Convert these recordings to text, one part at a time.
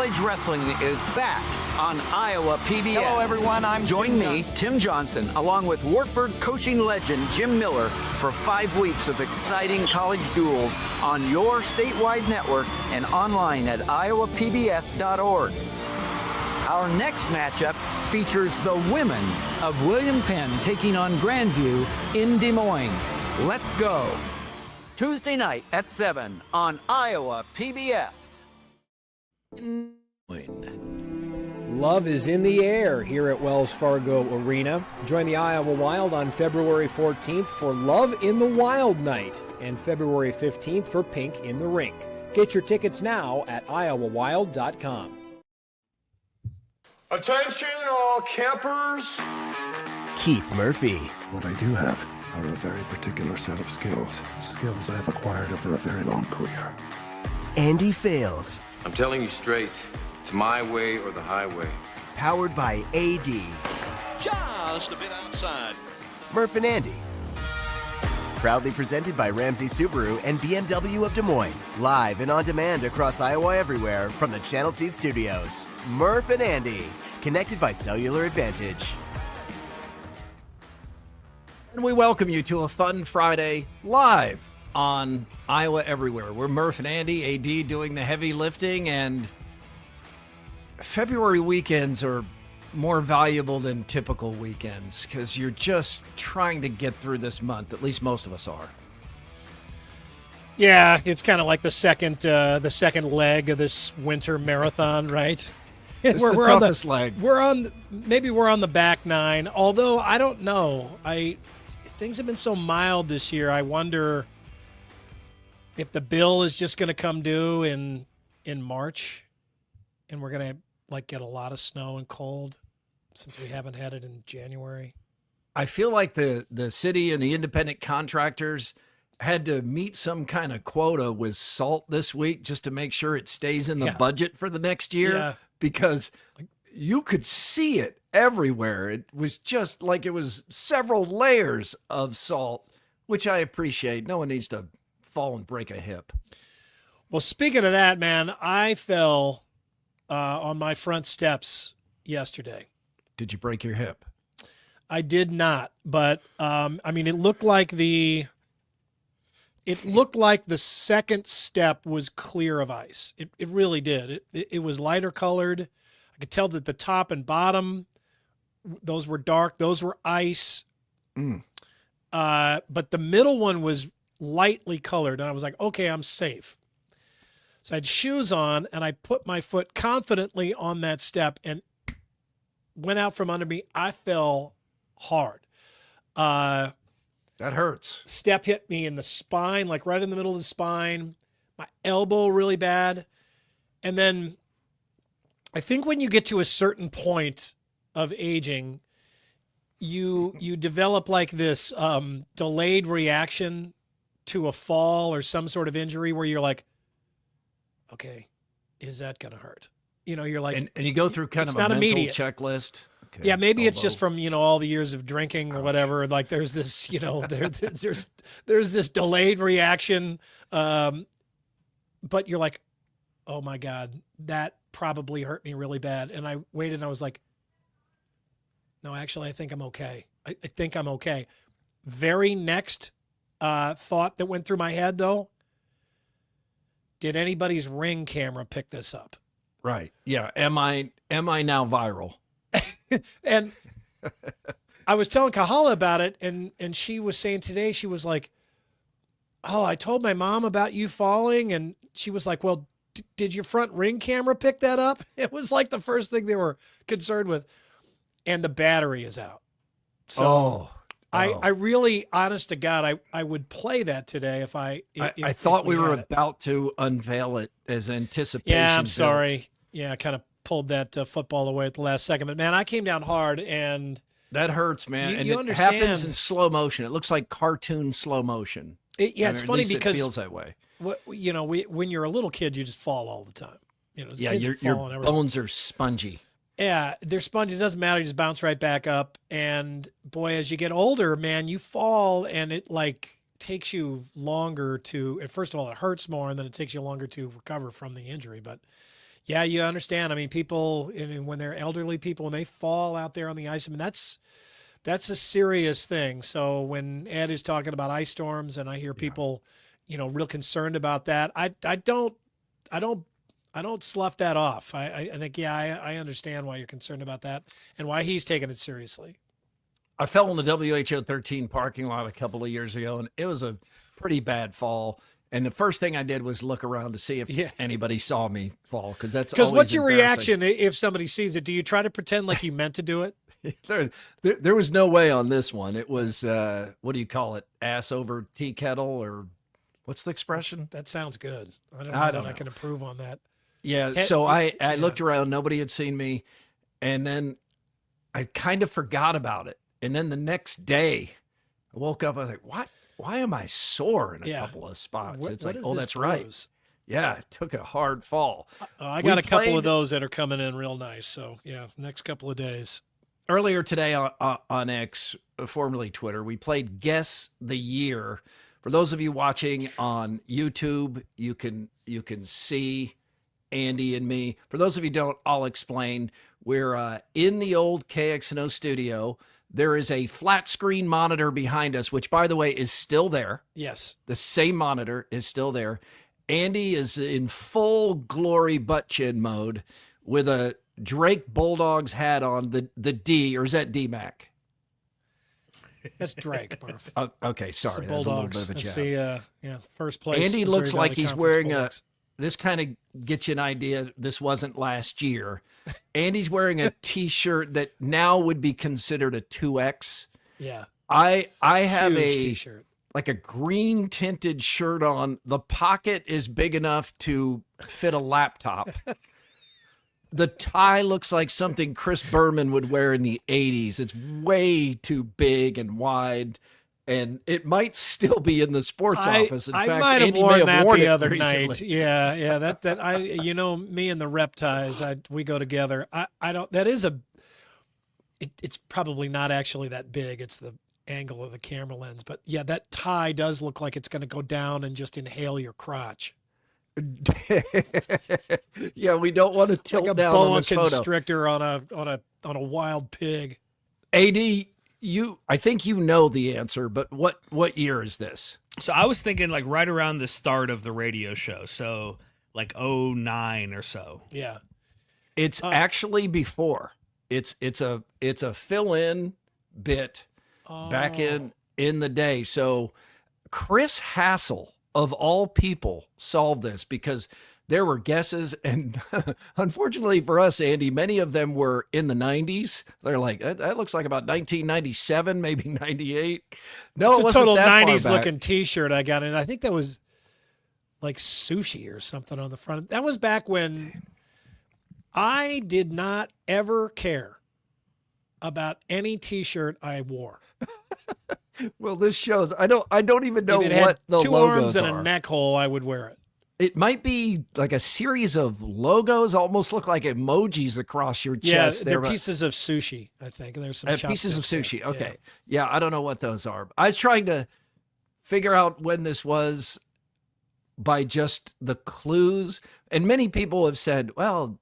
college wrestling is back on Iowa PBS. Hello, everyone. Join me, Tim Johnson, along with Wartburg coaching legend Jim Miller for 5 weeks of exciting college duels on your statewide network and online at iowapbs.org. Our next matchup features the women of William Penn taking on Grandview in Des Moines. Let's go. Tuesday night at 7 on Iowa PBS. Love is in the air here at Wells Fargo Arena. Join the Iowa Wild on February 14th for Love in the Wild Night and February 15th for Pink in the Rink. Get your tickets now at iowawild.com. Attention all campers. Keith Murphy. What I do have are a very particular set of skills I've acquired over a very long career. Andy Fales. I'm telling you straight, it's my way or the highway. Powered by AD. Just a bit outside. Murph and Andy. Proudly presented by Ramsey Subaru and BMW of Des Moines. Live and on demand across Iowa everywhere from the Channel Seed Studios. Murph and Andy. Connected by Cellular Advantage. And we welcome you to a fun Friday live on Iowa Everywhere. We're Murph and Andy, AD doing the heavy lifting, and February weekends are more valuable than typical weekends because you're just trying to get through this month. At least most of us are. Yeah, it's kind of like the second leg of this winter marathon, right? It's the toughest leg. We're on the back nine. Although I don't know, things have been so mild this year. I wonder if the bill is just going to come due in March, and we're going to get a lot of snow and cold since we haven't had it in January. I feel like the city and the independent contractors had to meet some kind of quota with salt this week just to make sure it stays in the budget for the next year, because you could see it everywhere. It was just like it was several layers of salt, which I appreciate. No one needs to fall and break a hip. Well, speaking of that, man, I fell on my front steps yesterday. Did you break your hip? I did not, but it looked like the second step was clear of ice. It really did. It was lighter colored. I could tell that the top and bottom, those were dark. Those were ice. But the middle one was lightly colored, and I was like, okay, I'm safe. So I had shoes on, and I put my foot confidently on that step and went out from under me. I fell hard. That hurts. Step hit me in the spine, like right in the middle of the spine, my elbow really bad. And then I think when you get to a certain point of aging, you develop like this delayed reaction to a fall or some sort of injury where you're like, okay, is that going to hurt? You're like, and you go through kind of a mental checklist. Okay, yeah, maybe it's just from, all the years of drinking or whatever. Like there's this, there's this delayed reaction. But you're like, oh my God, that probably hurt me really bad. And I waited and I was like, no, actually, I think I'm okay. I think I'm okay. Very next thought that went through my head though, did anybody's Ring camera pick this up? Right. Yeah. Am I now viral? And I was telling Kahala about it, and she was saying today, she was like, oh, I told my mom about you falling, and she was like, well, did your front Ring camera pick that up? It was like the first thing they were concerned with. And the battery is out. So I really, honest to God, I would play that today if I thought we were about to unveil it as anticipation. Yeah, I'm sorry. Yeah, I kind of pulled that football away at the last second. But, man, I came down hard, and that hurts, man. You and it happens in slow motion. It looks like cartoon slow motion. It's funny because it feels that way. When you're a little kid, you just fall all the time. Your bones are spongy. Yeah, they're spongy. It doesn't matter. You just bounce right back up. And, boy, as you get older, man, you fall, and it, takes you longer to – first of all, it hurts more, and then it takes you longer to recover from the injury. But, Yeah, you understand. I mean, people, when they're elderly people, when they fall out there on the ice, I mean, that's a serious thing. So when Ed is talking about ice storms, and I hear people, real concerned about that, I don't slough that off. I think, I understand why you're concerned about that and why he's taking it seriously. I fell in the WHO 13 parking lot a couple of years ago, and it was a pretty bad fall. And the first thing I did was look around to see if anybody saw me fall, because what's your reaction if somebody sees it? Do you try to pretend like you meant to do it? There was no way on this one. It was, what do you call it? Ass over tea kettle, or what's the expression? That sounds good. I don't know. I can improve on that. Yeah. So I looked around, nobody had seen me. And then I kind of forgot about it. And then the next day I woke up, I was like, what? Why am I sore in a couple of spots? It's like, oh, that's right. Yeah, it took a hard fall. I got a couple of those that are coming in real nice. So, next couple of days. Earlier today on X, formerly Twitter, we played Guess the Year. For those of you watching on YouTube, you can see Andy and me. For those of you who don't, I'll explain. We're in the old KXNO studio. There is a flat screen monitor behind us, which, by the way, is still there. Yes. The same monitor is still there. Andy is in full glory butt chin mode with a Drake Bulldogs hat on, the D, or is that D-Mac? That's Drake, Murph. Oh, okay, sorry. That's a little bit of a jab. First place. Andy looks like he's wearing this kind of gets you an idea. This wasn't last year. Andy's wearing a T-shirt that now would be considered a 2X. Yeah. I have Huge a T-shirt. Like a green tinted shirt on. The pocket is big enough to fit a laptop. The tie looks like something Chris Berman would wear in the 80s. It's way too big and wide, and it might still be in the sports office. In fact, might have Andy worn may have that worn the it other recently. night. Yeah, that I me and the rep ties, we go together. I don't. That is it's probably not actually that big. It's the angle of the camera lens, but yeah, that tie does look like it's going to go down and just inhale your crotch. Yeah, we don't want to tilt like a down boa on this photo. constrictor on a wild pig. AD, I think you know the answer, but what year is this? So I was thinking like right around the start of the radio show, so like 09 or so. Yeah, it's actually before. It's a fill-in bit back in the day. So Chris Hassel, of all people, solved this because there were guesses, and unfortunately for us, Andy, many of them were in the 90s. They're like, that looks like about 1997, maybe 98. No, it's it a wasn't total that far 90s back. looking T-shirt I got, and I think that was like sushi or something on the front. That was back when I did not ever care about any T-shirt I wore. Well, this shows. I don't even know if it had what the two logos arms and are. a neck hole, I would wear it. It might be like a series of logos, almost look like emojis across your chest. Yeah, they're pieces of sushi, I think. There's some pieces of chopsticks sushi. there. Okay. Yeah, I don't know what those are. I was trying to figure out when this was by just the clues. And many people have said, well,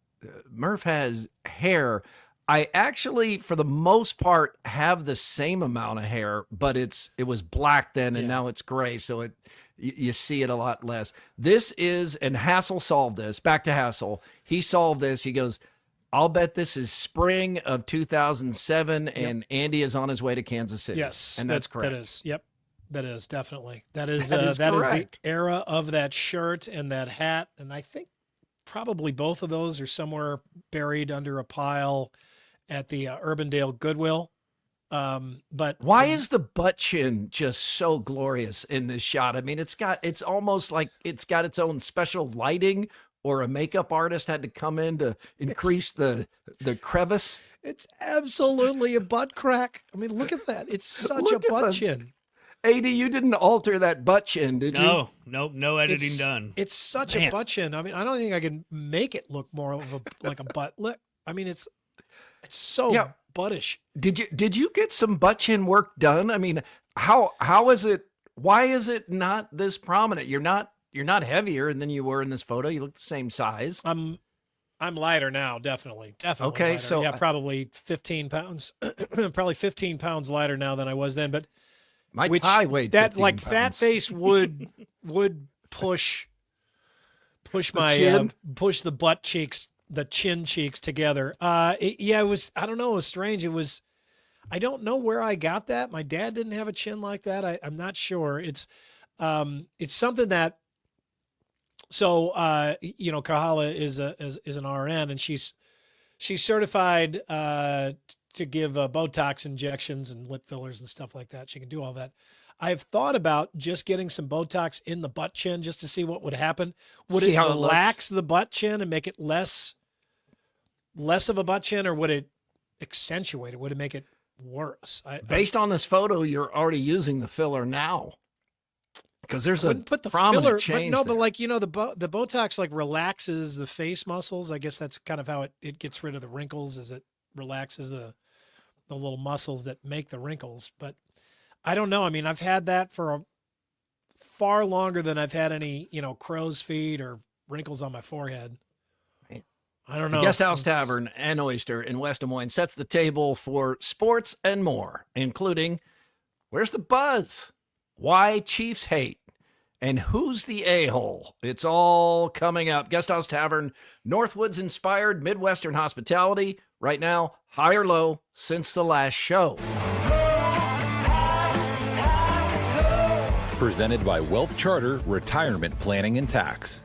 Murph has hair. I actually, for the most part, have the same amount of hair, but it was black then, and now it's gray, so you see it a lot less. This is, and Hassel solved this. Back to Hassel. He solved this. He goes, I'll bet this is spring of 2007, and Andy is on his way to Kansas City. Yes, and that's correct. That is. Yep, that is definitely. That is that is the era of that shirt and that hat, and I think probably both of those are somewhere buried under a pile at the Urbandale Goodwill. But why is the butt chin just so glorious in this shot? I mean, it's almost like it's got its own special lighting, or a makeup artist had to come in to increase the crevice. It's absolutely a butt crack. I mean, look at that. It's such a butt chin. AD, you didn't alter that butt chin, did you? No editing done. It's such a butt chin. I mean, I don't think I can make it look more of like a butt lip. I mean, it's so buttish. Did you get some butt chin work done? I mean, how is it? Why is it not this prominent? You're not heavier than you were in this photo. You look the same size. I'm lighter now, definitely. Okay, lighter. so yeah, probably 15 pounds, probably 15 pounds lighter now than I was then. But my tie weighed that 15 like pounds. fat face would push my chin? push the butt cheeks, the chin cheeks together. It was, I don't know, it was strange. It was, I don't know where I got that. My dad didn't have a chin like that. I'm not sure. It's something that, so, Kahala is an RN, and she's certified to give Botox injections and lip fillers and stuff like that. She can do all that. I've thought about just getting some Botox in the butt chin just to see what would happen. Would it relax the butt chin and make it less of a butt chin, or would it accentuate it? Would it make it worse? Based on this photo, you're already using the filler now. Because there's a put the prominent filler, change but there. like, the Botox like relaxes the face muscles. I guess that's kind of how it gets rid of the wrinkles, as it relaxes the little muscles that make the wrinkles. But I don't know. I mean, I've had that for far longer than I've had any, crow's feet or wrinkles on my forehead. I don't know. The Guest House Tavern and Oyster in West Des Moines sets the table for sports and more, including where's the buzz? Why Chiefs hate? And who's the a-hole? It's all coming up. Guest House Tavern, Northwoods-inspired Midwestern hospitality. Right now, high or low since the last show. Presented by Wealth Charter Retirement Planning and Tax.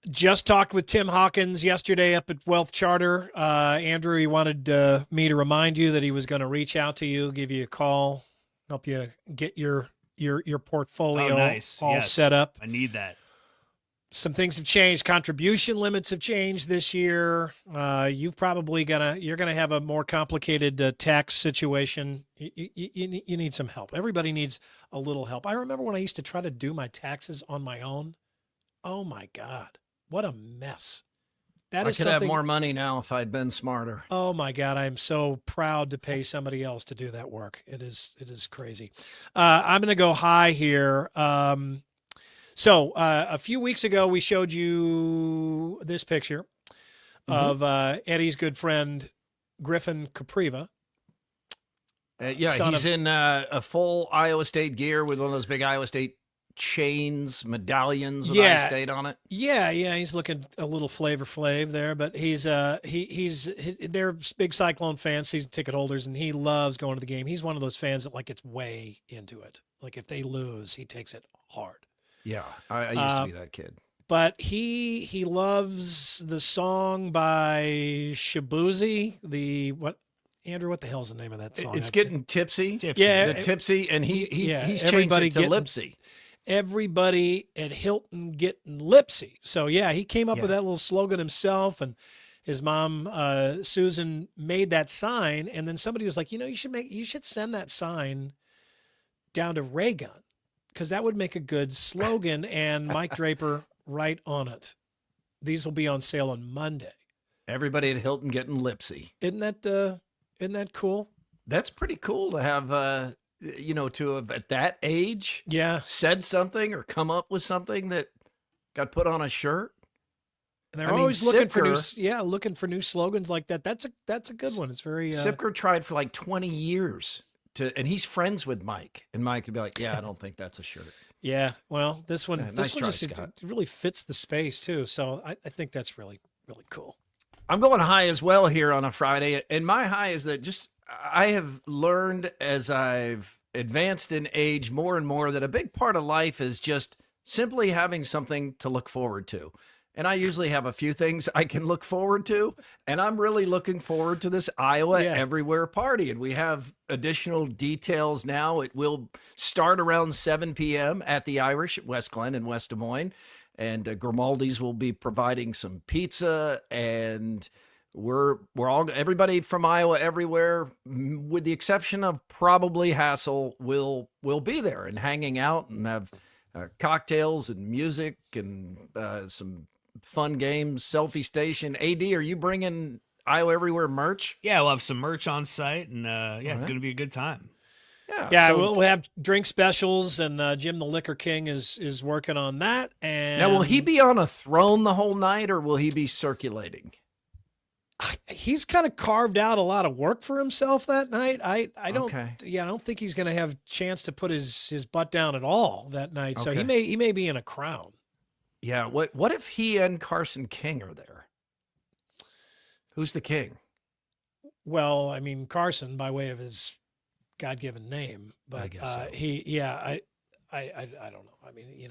Just talked with Tim Hawkins yesterday up at Wealth Charter. Andrew, he wanted me to remind you that he was going to reach out to you, give you a call, help you get your portfolio set up. I need that. Some things have changed. Contribution limits have changed this year. You're gonna have a more complicated tax situation. You need some help. Everybody needs a little help. I remember when I used to try to do my taxes on my own. Oh my God, what a mess! I could have more money now if I'd been smarter. Oh my God, I am so proud to pay somebody else to do that work. It is crazy. I'm going to go high here. So a few weeks ago, we showed you this picture of Eddie's good friend, Griffin Capriva. He's in a full Iowa State gear with one of those big Iowa State chains, medallions with Iowa State on it. Yeah, he's looking a little Flavor Flav there, but they're big Cyclone fans, season ticket holders, and he loves going to the game. He's one of those fans that gets way into it. Like if they lose, he takes it hard. Yeah, I used to be that kid. But he loves the song by Shabuzi, Andrew, what the hell's the name of that song? It's getting tipsy. Yeah, tipsy, and he's changed it to Lipsy. Everybody at Hilton getting Lipsy. So yeah, he came up with that little slogan himself, and his mom Susan made that sign, and then somebody was like, you should send that sign down to Raygun, because that would make a good slogan. And Mike Draper right on it. These will be on sale on Monday. Everybody at Hilton getting Lipsy. Isn't that cool? That's pretty cool to have, to have at that age said something or come up with something that got put on a shirt. And they're always looking for new slogans like that. That's a good one. It's very Sipker tried for like 20 years and he's friends with Mike, and Mike would be like, "Yeah, I don't think that's a shirt." Yeah, well, this one nice try, just it really fits the space too. So I think that's really, really cool. I'm going high as well here on a Friday, and my high is that I have learned as I've advanced in age more and more that a big part of life is just simply having something to look forward to. And I usually have a few things I can look forward to, and I'm really looking forward to this Iowa Everywhere party. And we have additional details now. It will start around 7 p.m. at the Irish at West Glen in West Des Moines. And Grimaldi's will be providing some pizza, and everybody from Iowa Everywhere, with the exception of probably Hassel, will be there and hanging out and have cocktails and music and some fun games, selfie station. AD, are you bringing Iowa Everywhere merch? Yeah, we'll have some merch on site, and it's going to be a good time. Yeah, so- we'll have drink specials, and Jim the Liquor King is working on that. And Now, will he be on a throne the whole night, or will he be circulating? He's kind of carved out a lot of work for himself that night. I don't Okay. I don't think he's going to have a chance to put his butt down at all that night. So Okay. he may be in a crown. Yeah. What if he and Carson King are there? Who's the king? Well, I mean Carson by way of his God-given name, but I guess so. I don't know. I mean,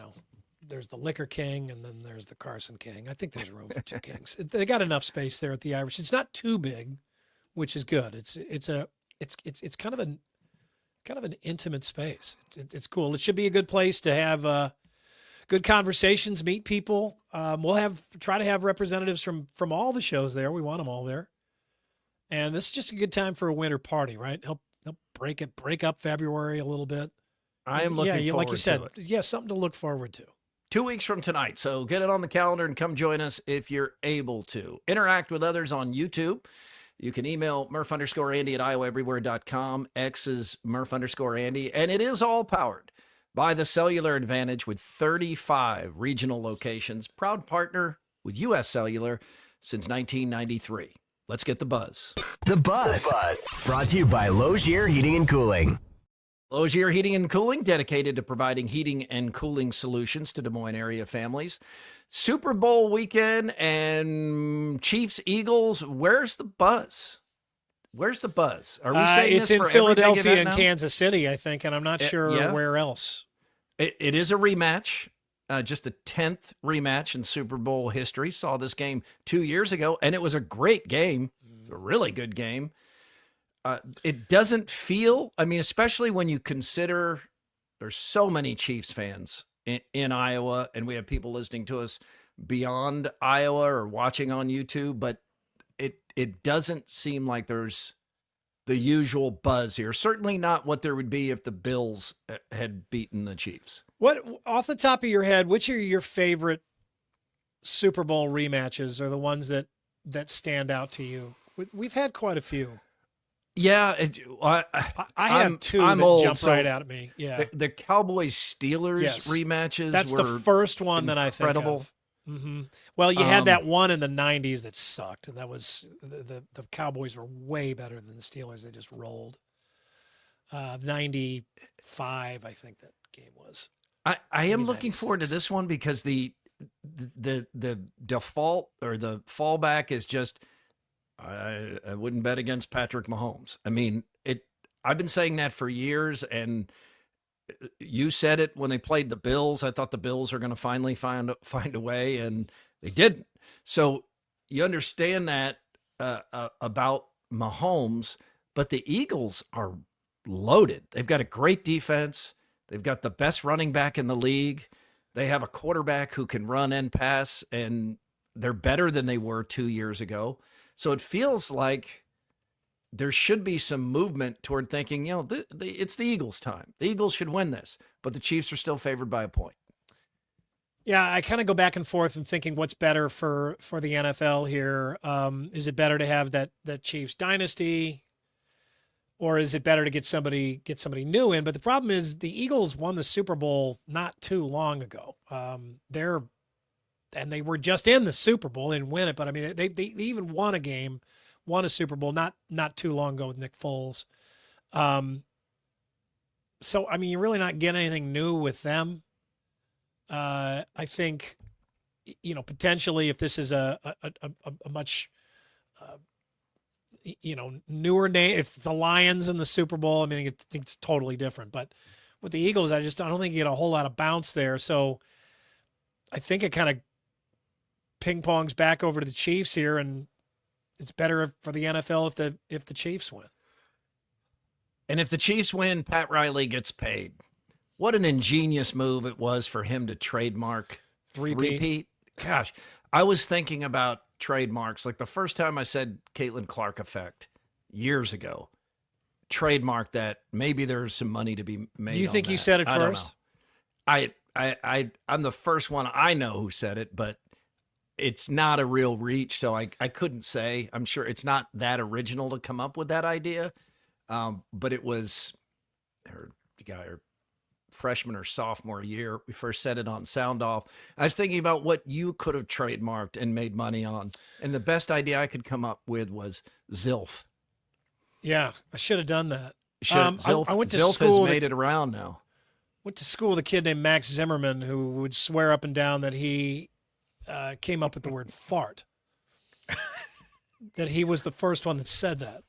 there's the Liquor King and then there's the Carson King. I think there's room for two kings. They got enough space there at the Irish. It's not too big, which is good. It's kind of an intimate space. It's cool. It should be a good place to have good conversations, meet people. We'll try to have representatives from all the shows there. We want them all there. And this is just a good time for a winter party, right? Help break up February a little bit. I am looking forward like you said, to it. yeah, something to look forward to. 2 weeks from tonight. So get it on the calendar and come join us if you're able to. Interact with others on YouTube. You can email Murph_Andy at iowaeverywhere.com. X is Murph_Andy. And it is all powered by the Cellular Advantage with 35 regional locations. Proud partner with U.S. Cellular since 1993. Let's get the buzz. The Buzz. Brought to you by Logier Heating and Cooling. Logier Heating and Cooling, dedicated to providing heating and cooling solutions to Des Moines area families. Super Bowl weekend and Chiefs, Eagles. Where's the buzz? Where's the buzz? Are we saying it's this in for every big Philadelphia event and now? Kansas City, I think, and I'm not sure yeah. where else. It is a rematch, just the 10th rematch in Super Bowl history. Saw this game 2 years ago, and it was a great game, a really good game. It doesn't feel, I mean, especially when you consider there's so many Chiefs fans in Iowa, and we have people listening to us beyond Iowa or watching on YouTube, but it doesn't seem like there's the usual buzz here. Certainly not what there would be if the Bills had beaten the Chiefs. What, off the top of your head, which are your favorite Super Bowl rematches, or the ones that stand out to you? We've had quite a few. Yeah, I have two that old, jump so right out at me. Yeah, the Cowboys-Steelers rematches. That's were the first one that I think incredible. of. Mm-hmm. Well, you had that one in the '90s that sucked, and that was the Cowboys were way better than the Steelers. They just rolled. 95, I think that game was. I am looking 96. forward to this one because the default or the fallback is just I wouldn't bet against Patrick Mahomes. I mean, I've been saying that for years, and you said it when they played the Bills. I thought the Bills are going to finally find a way, and they didn't. So you understand that about Mahomes, but the Eagles are loaded. They've got a great defense. They've got the best running back in the league. They have a quarterback who can run and pass, and they're better than they were 2 years ago. So it feels like there should be some movement toward thinking, it's the Eagles' time. The Eagles should win this, but the Chiefs are still favored by a point. Yeah, I kind of go back and forth and thinking what's better for the NFL here. Is it better to have that Chiefs dynasty, or is it better to get somebody new in? But the problem is the Eagles won the Super Bowl not too long ago. They were just in the Super Bowl. They didn't win it, but I mean, they even won a Super Bowl not too long ago with Nick Foles. So, I mean, you're really not getting anything new with them. I think, potentially if this is a much, newer name, if the Lions in the Super Bowl, I mean, I think it's totally different. But with the Eagles, I don't think you get a whole lot of bounce there. So I think it kind of ping pongs back over to the Chiefs here, and it's better for the NFL if the Chiefs win. And if the Chiefs win, Pat Riley gets paid. What an ingenious move it was for him to trademark three-peat. Gosh, I was thinking about trademarks. Like the first time I said Caitlin Clark effect years ago, trademark that. Maybe there's some money to be made. Do you on think that. you said it I don't first? know. I'm the first one I know who said it, but it's not a real reach, so I couldn't say. I'm sure it's not that original to come up with that idea, but it was our freshman or sophomore year. We first said it on Sound Off. I was thinking about what you could have trademarked and made money on. And the best idea I could come up with was Zilf. Yeah, I should have done that. Zilf, I went to Zilf school. has made it around now. Went to school with a kid named Max Zimmerman who would swear up and down that he came up with the word fart. That he was the first one that said that.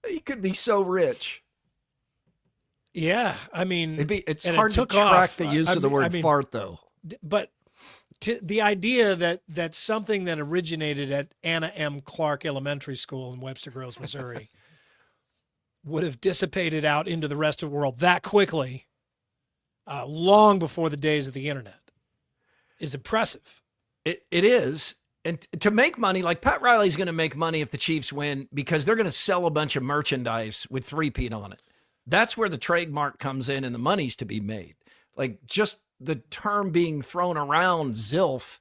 He could be so rich. Yeah, I mean, it's hard to track the use of the word fart, though. But the idea that something that originated at Anna M. Clark Elementary School in Webster Groves, Missouri, would have dissipated out into the rest of the world that quickly, long before the days of the internet, is impressive. It is. And to make money, like Pat Riley's going to make money if the Chiefs win because they're going to sell a bunch of merchandise with three-peat on it. That's where the trademark comes in and the money's to be made. Like just the term being thrown around, Zilf,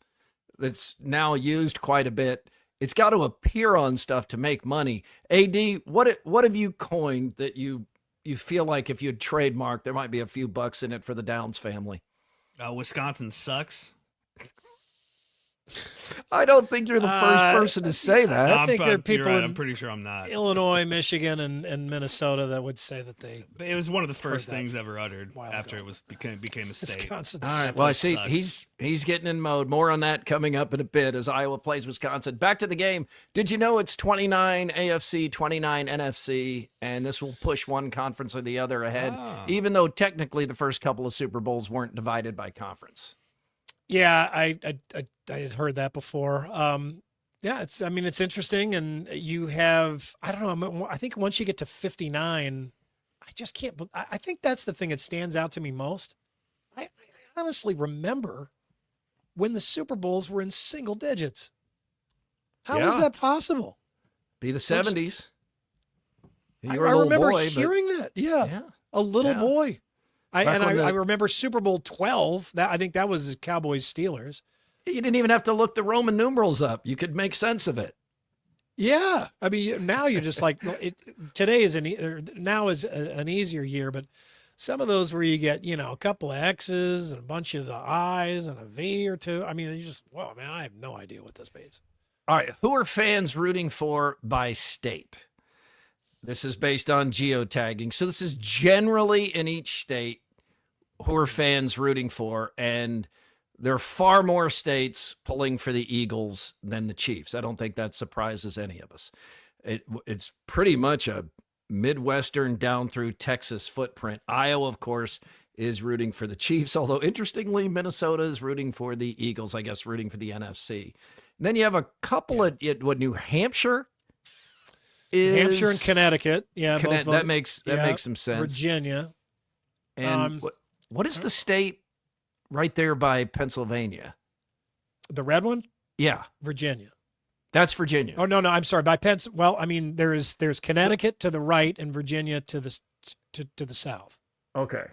that's now used quite a bit. It's got to appear on stuff to make money. AD, what have you coined that you feel like if you'd trademark, there might be a few bucks in it for the Downs family? Wisconsin sucks. I don't think you're the first person to say that. I think there are people right. I'm pretty sure I'm not. Illinois, Michigan, and Minnesota that would say that they. It was one of the first things ever uttered after it was became a state. Wisconsin. All right. Well, I see he's getting in mode. More on that coming up in a bit as Iowa plays Wisconsin. Back to the game. Did you know it's 29 AFC, 29 NFC, and this will push one conference or the other ahead, even though technically the first couple of Super Bowls weren't divided by conference. Yeah, I had heard that before. Yeah, it's interesting, and you have, I don't know, I think once you get to 59, I just can't, I think that's the thing that stands out to me most. I honestly remember when the Super Bowls were in single digits. How was that possible? Be the 70s. You were a little boy. I remember hearing that. Yeah. A little boy. I remember Super Bowl 12. I think that was Cowboys Steelers. You didn't even have to look the Roman numerals up. You could make sense of it. Yeah, I mean, now you're just like today is now is an easier year, but some of those where you get a couple of X's and a bunch of the I's and a V or two. I mean, you just whoa, man, I have no idea what this means. All right, who are fans rooting for by state? This is based on geotagging. So this is generally in each state who are fans rooting for, and there are far more states pulling for the Eagles than the Chiefs. I don't think that surprises any of us. It's pretty much a Midwestern down through Texas footprint. Iowa, of course, is rooting for the Chiefs, although interestingly, Minnesota is rooting for the Eagles, I guess rooting for the NFC. And then you have a couple of New Hampshire Hampshire and Connecticut. Yeah, that makes some sense. Virginia. And what is the state right there by Pennsylvania? The red one? Yeah. Virginia. That's Virginia. Oh, no, I'm sorry. By well, I mean, there's Connecticut to the right and Virginia to the south. Okay.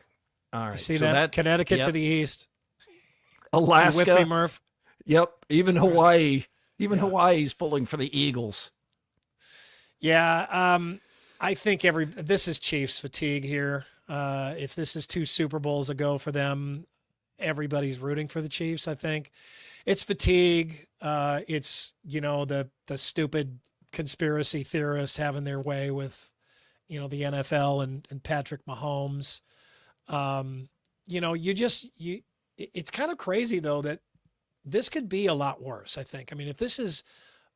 All right. You see that? Connecticut to the east. Alaska. You with me, Murph? Yep. Even Hawaii. Hawaii's pulling for the Eagles. Yeah. I think this is Chiefs fatigue here. If this is 2 Super Bowls ago for them, everybody's rooting for the Chiefs, I think. It's fatigue. It's, the stupid conspiracy theorists having their way with, the NFL and Patrick Mahomes. It's kind of crazy, though, that this could be a lot worse, I think. I mean, if this is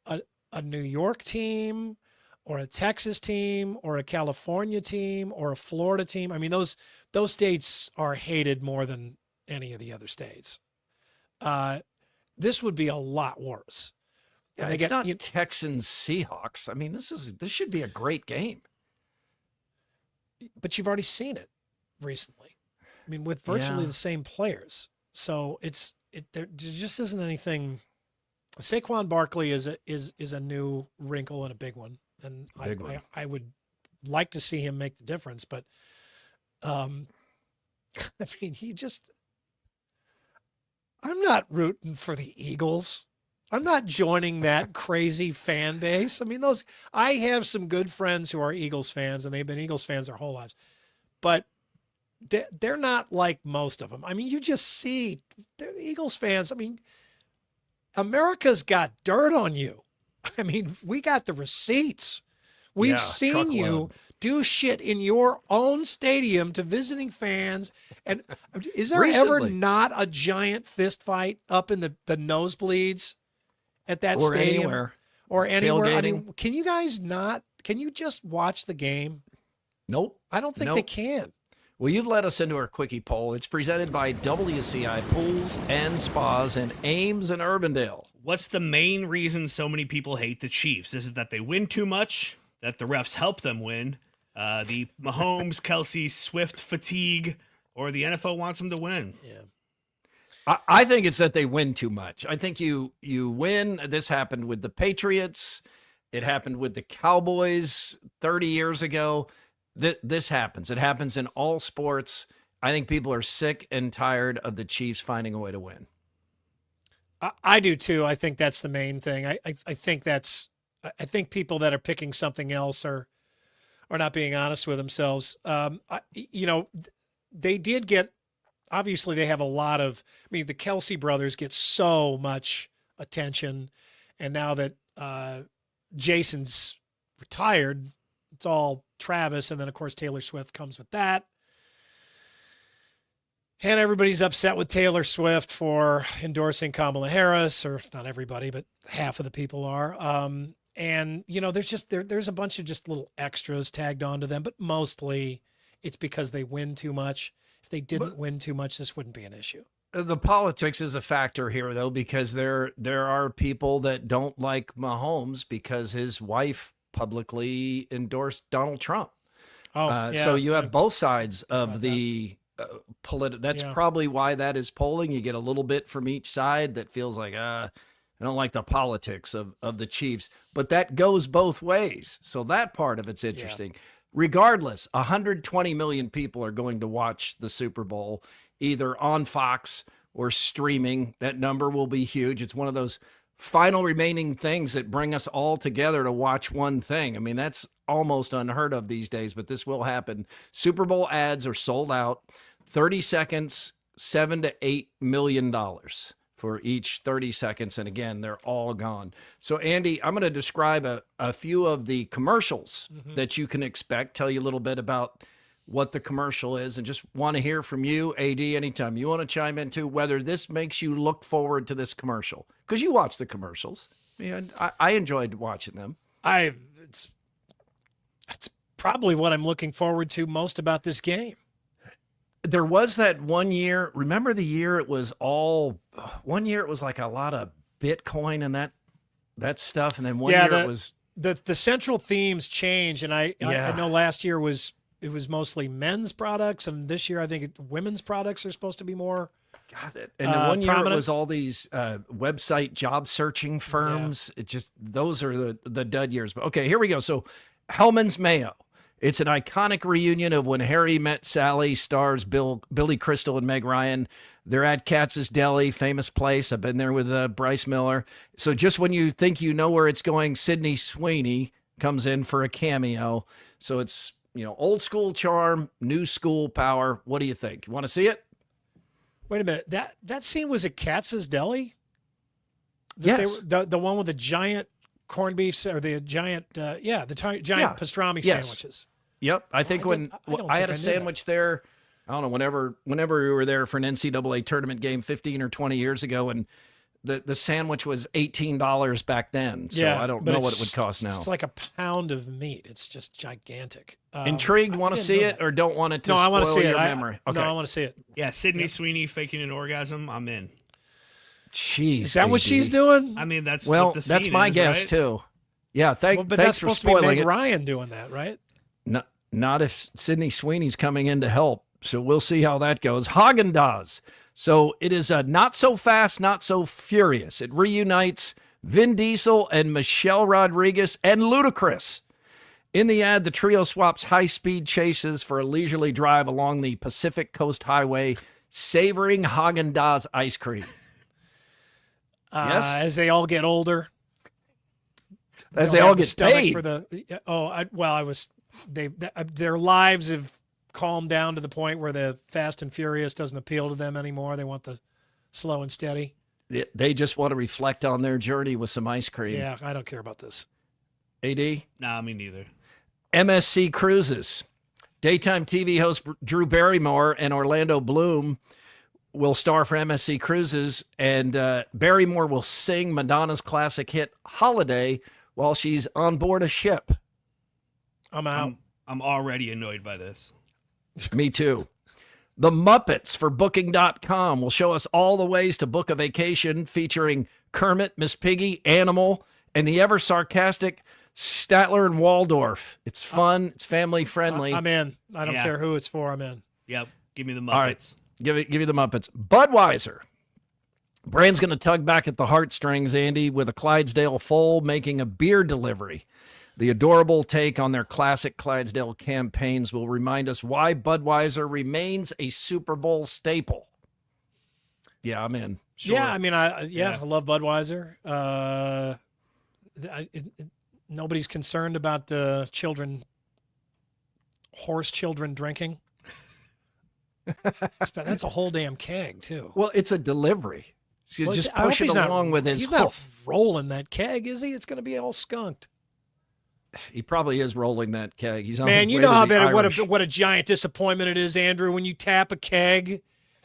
a New York team or a Texas team or a California team or a Florida team, I mean, those states are hated more than any of the other states. This would be a lot worse. And it's not Texans Seahawks. I mean, this should be a great game. But you've already seen it recently. I mean, with virtually the same players. So there just isn't anything. Saquon Barkley is a new wrinkle and a big one, and I would like to see him make the difference. But I mean, I'm not rooting for the Eagles. I'm not joining that crazy fan base. I mean, I have some good friends who are Eagles fans, and they've been Eagles fans their whole lives. But they're not like most of them. I mean, you just see the Eagles fans. I mean, America's got dirt on you. I mean, we got the receipts. We've seen you do shit in your own stadium to visiting fans. And is there ever not a giant fist fight up in the nosebleeds at that stadium? Anywhere. Or anywhere? I Tailgating. mean, can you guys not? Can you just watch the game? Nope. I don't think they can. Well, you've led us into our quickie poll. It's presented by WCI Pools and Spas in Ames and Urbandale. What's the main reason so many people hate the Chiefs? Is it that they win too much? That the refs help them win? The Mahomes, Kelsey, Swift fatigue? Or the NFL wants them to win? Yeah. I think it's that they win too much. I think you win. This happened with the Patriots. It happened with the Cowboys 30 years ago. This happens. It happens in all sports. I think people are sick and tired of the Chiefs finding a way to win. I do too. I think that's the main thing. I think people that are picking something else are not being honest with themselves. They did get, obviously they have a lot of, I mean, the Kelsey brothers get so much attention. And now that Jason's retired, it's all Travis. And then of course, Taylor Swift comes with that. And everybody's upset with Taylor Swift for endorsing Kamala Harris, or not everybody, but half of the people are. And there's a bunch of just little extras tagged onto them, but mostly it's because they win too much. If they didn't win too much, this wouldn't be an issue. The politics is a factor here, though, because there are people that don't like Mahomes because his wife publicly endorsed Donald Trump. So you have both sides of the That's probably why that is polling. You get a little bit from each side that feels like, I don't like the politics of the Chiefs, but that goes both ways. So that part of it's interesting. Yeah. Regardless, 120 million people are going to watch the Super Bowl, either on Fox or streaming. That number will be huge. It's one of those final remaining things that bring us all together to watch one thing. I mean, that's almost unheard of these days, but this will happen. Super Bowl ads are sold out. 30 seconds, $7 to $8 million for each 30 seconds. And again, they're all gone. So Andy, I'm going to describe a few of the commercials that you can expect, tell you a little bit about what the commercial is, and just want to hear from you, AD, anytime you want to chime in too, whether this makes you look forward to this commercial, because you watch the commercials. I enjoyed watching them. It's probably what I'm looking forward to most about this game. There was that one year, remember the year it was one year it was like a lot of Bitcoin and that stuff, and then one year it was... The central themes change, and I know last year it was mostly men's products, and this year I think women's products are supposed to be more... Got it. And then one year prominent. It was all these website job searching firms. Yeah. It just, those are the dud years. But okay, here we go. So Hellman's Mayo. It's an iconic reunion of When Harry Met Sally, stars Billy Crystal and Meg Ryan. They're at Katz's Deli, famous place. I've been there with Bryce Miller. So just when you think you know where it's going, Sydney Sweeney comes in for a cameo. So it's, old school charm, new school power. What do you think? You want to see it? Wait a minute. That scene was at Katz's Deli? Yes. The one with the giant corned beef, or the giant, giant pastrami sandwiches. Yep. I think I had a sandwich there, I don't know, whenever we were there for an NCAA tournament game 15 or 20 years ago, and the sandwich was $18 back then. So I don't know what it would cost now. It's like a pound of meat. It's just gigantic. Intrigued? Want to see it or don't want it to spoil I want to see your it. memory? Okay. No, I want to see it. Yeah, Sydney Sweeney faking an orgasm. I'm in. Jeez, is that what she's doing? I mean, that's well, what the that's my is, guess right? too. Yeah, thanks that's for supposed spoiling to be Meg it. Ryan doing that, right? Not if Sydney Sweeney's coming in to help. So we'll see how that goes. Haagen-Dazs. So it is a Not So Fast, Not So Furious. It reunites Vin Diesel and Michelle Rodriguez and Ludacris. In the ad, the trio swaps high-speed chases for a leisurely drive along the Pacific Coast Highway, savoring Haagen-Dazs ice cream. Yes? As they all get older. As they all get paid. For their lives have calmed down to the point where the Fast and Furious doesn't appeal to them anymore. They want the slow and steady. They just want to reflect on their journey with some ice cream. Yeah, I don't care about this. AD? Nah, me neither. MSC Cruises. Daytime TV host Drew Barrymore and Orlando Bloom will star for MSC Cruises, and Barrymore will sing Madonna's classic hit Holiday while she's on board a ship. I'm out. I'm already annoyed by this. Me too. The Muppets for Booking.com will show us all the ways to book a vacation featuring Kermit, Miss Piggy, Animal, and the ever-sarcastic Statler and Waldorf. It's fun. It's family-friendly. I'm in. I don't care who it's for. I'm in. Yep. Give me the Muppets. All right. Give you the Muppets. Budweiser. Brand's going to tug back at the heartstrings, Andy, with a Clydesdale foal making a beer delivery. The adorable take on their classic Clydesdale campaigns will remind us why Budweiser remains a Super Bowl staple. Yeah, I'm in. Sure. Yeah, I mean, I love Budweiser. Nobody's concerned about the horse children drinking. That's a whole damn keg, too. Well, it's a delivery. So you just push it along with his hoof. He's not rolling that keg, is he? It's going to be all skunked. He probably is rolling that keg. He's on Man, his you way know to how the what a giant disappointment it is, Andrew, when you tap a keg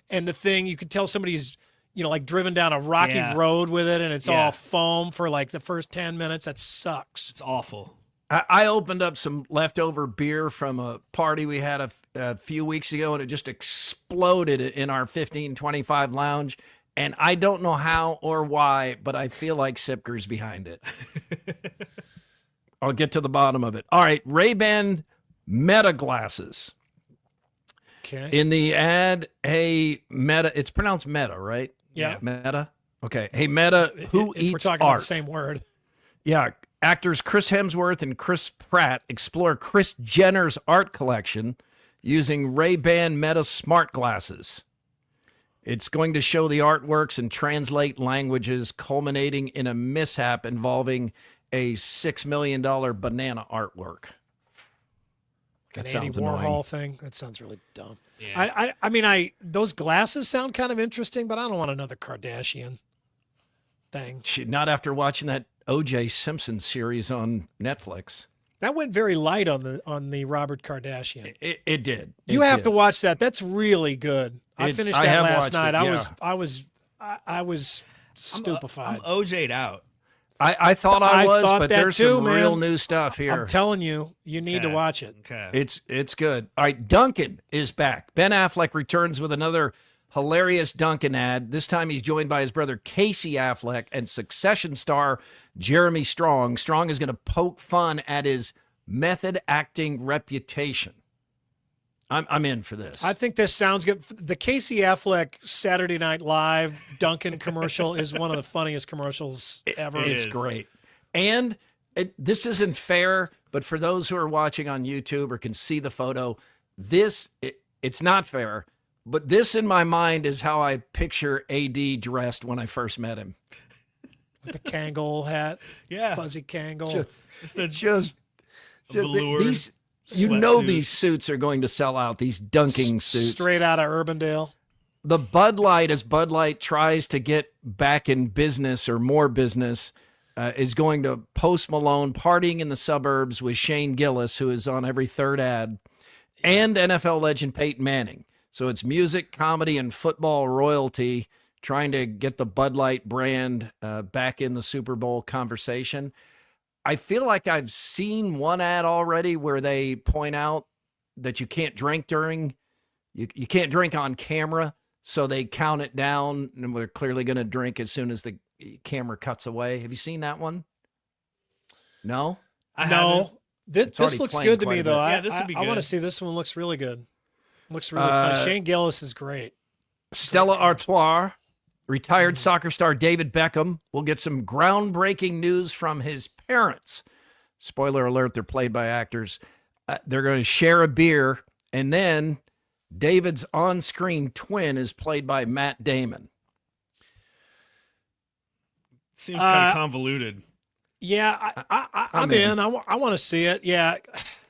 and the thing, you can tell somebody's, like driven down a rocky road with it and it's all foam for like the first 10 minutes. That sucks. It's awful. I opened up some leftover beer from a party we had a few weeks ago, and it just exploded in our 1525 lounge. And I don't know how or why, but I feel like Sipker's behind it. I'll get to the bottom of it. All right, Ray-Ban Meta glasses. Okay. In the ad, hey, Meta, it's pronounced Meta, right? Yeah. Meta? Okay. Hey, Meta, who eats we're talking art? about the same word. Yeah. Actors Chris Hemsworth and Chris Pratt explore Kris Jenner's art collection using Ray-Ban Meta smart glasses. It's going to show the artworks and translate languages, culminating in a mishap involving a $6 million banana artwork. That Andy Warhol thing. That sounds really dumb. Yeah. I mean, those glasses sound kind of interesting, but I don't want another Kardashian thing. Not after watching that O.J. Simpson series on Netflix. That went very light on the Robert Kardashian. It did. You have to watch that. That's really good. I finished that last night. I was stupefied. I'm OJ'd out. I thought I was, thought but that there's too, some man. real new stuff here. I'm telling you, you need to watch it. Okay. It's good. All right, Duncan is back. Ben Affleck returns with another hilarious Duncan ad. This time he's joined by his brother Casey Affleck and Succession star Jeremy Strong. Strong is going to poke fun at his method acting reputation. I'm in for this. I think this sounds good. The Casey Affleck Saturday Night Live Duncan commercial is one of the funniest commercials ever. It's great. And this isn't fair, but for those who are watching on YouTube or can see the photo, it's not fair. But this in my mind is how I picture AD dressed when I first met him. With the Kangol hat. Yeah. Fuzzy Kangol. Just velour these suits are going to sell out, these dunking suits. Straight out of Urbandale. The Bud Light, as Bud Light tries to get back in business or more business, is going to Post Malone partying in the suburbs with Shane Gillis, who is on every third ad, and NFL legend Peyton Manning. So it's music, comedy, and football royalty trying to get the Bud Light brand back in the Super Bowl conversation. I feel like I've seen one ad already where they point out that you can't drink you can't drink on camera, so they count it down, and we're clearly going to drink as soon as the camera cuts away. Have you seen that one? No? No. This looks good to me, though. This would be I good. want to see this one. Looks really good. Looks really fun. Shane Gillis is great. Stella Artois, retired soccer star David Beckham, will get some groundbreaking news from his parents. Spoiler alert, they're played by actors. They're going to share a beer, and then David's on-screen twin is played by Matt Damon. Seems kind of convoluted. Yeah, I'm in. I want to see it. Yeah.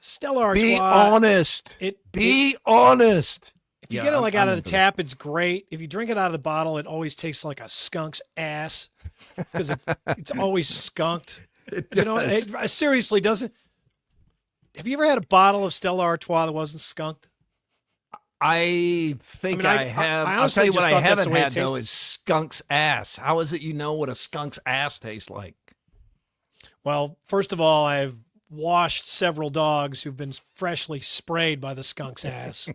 Stella Artois. Be honest. Be honest. If you get it like out of the tap, it's great. If you drink it out of the bottle, it always tastes like a skunk's ass because it's always skunked. You know, it seriously doesn't. Have you ever had a bottle of Stella Artois that wasn't skunked? I think I have. I'll tell you what I haven't had, though, is skunk's ass. How is it you know what a skunk's ass tastes like? Well, first of all, I've washed several dogs who've been freshly sprayed by the skunk's ass.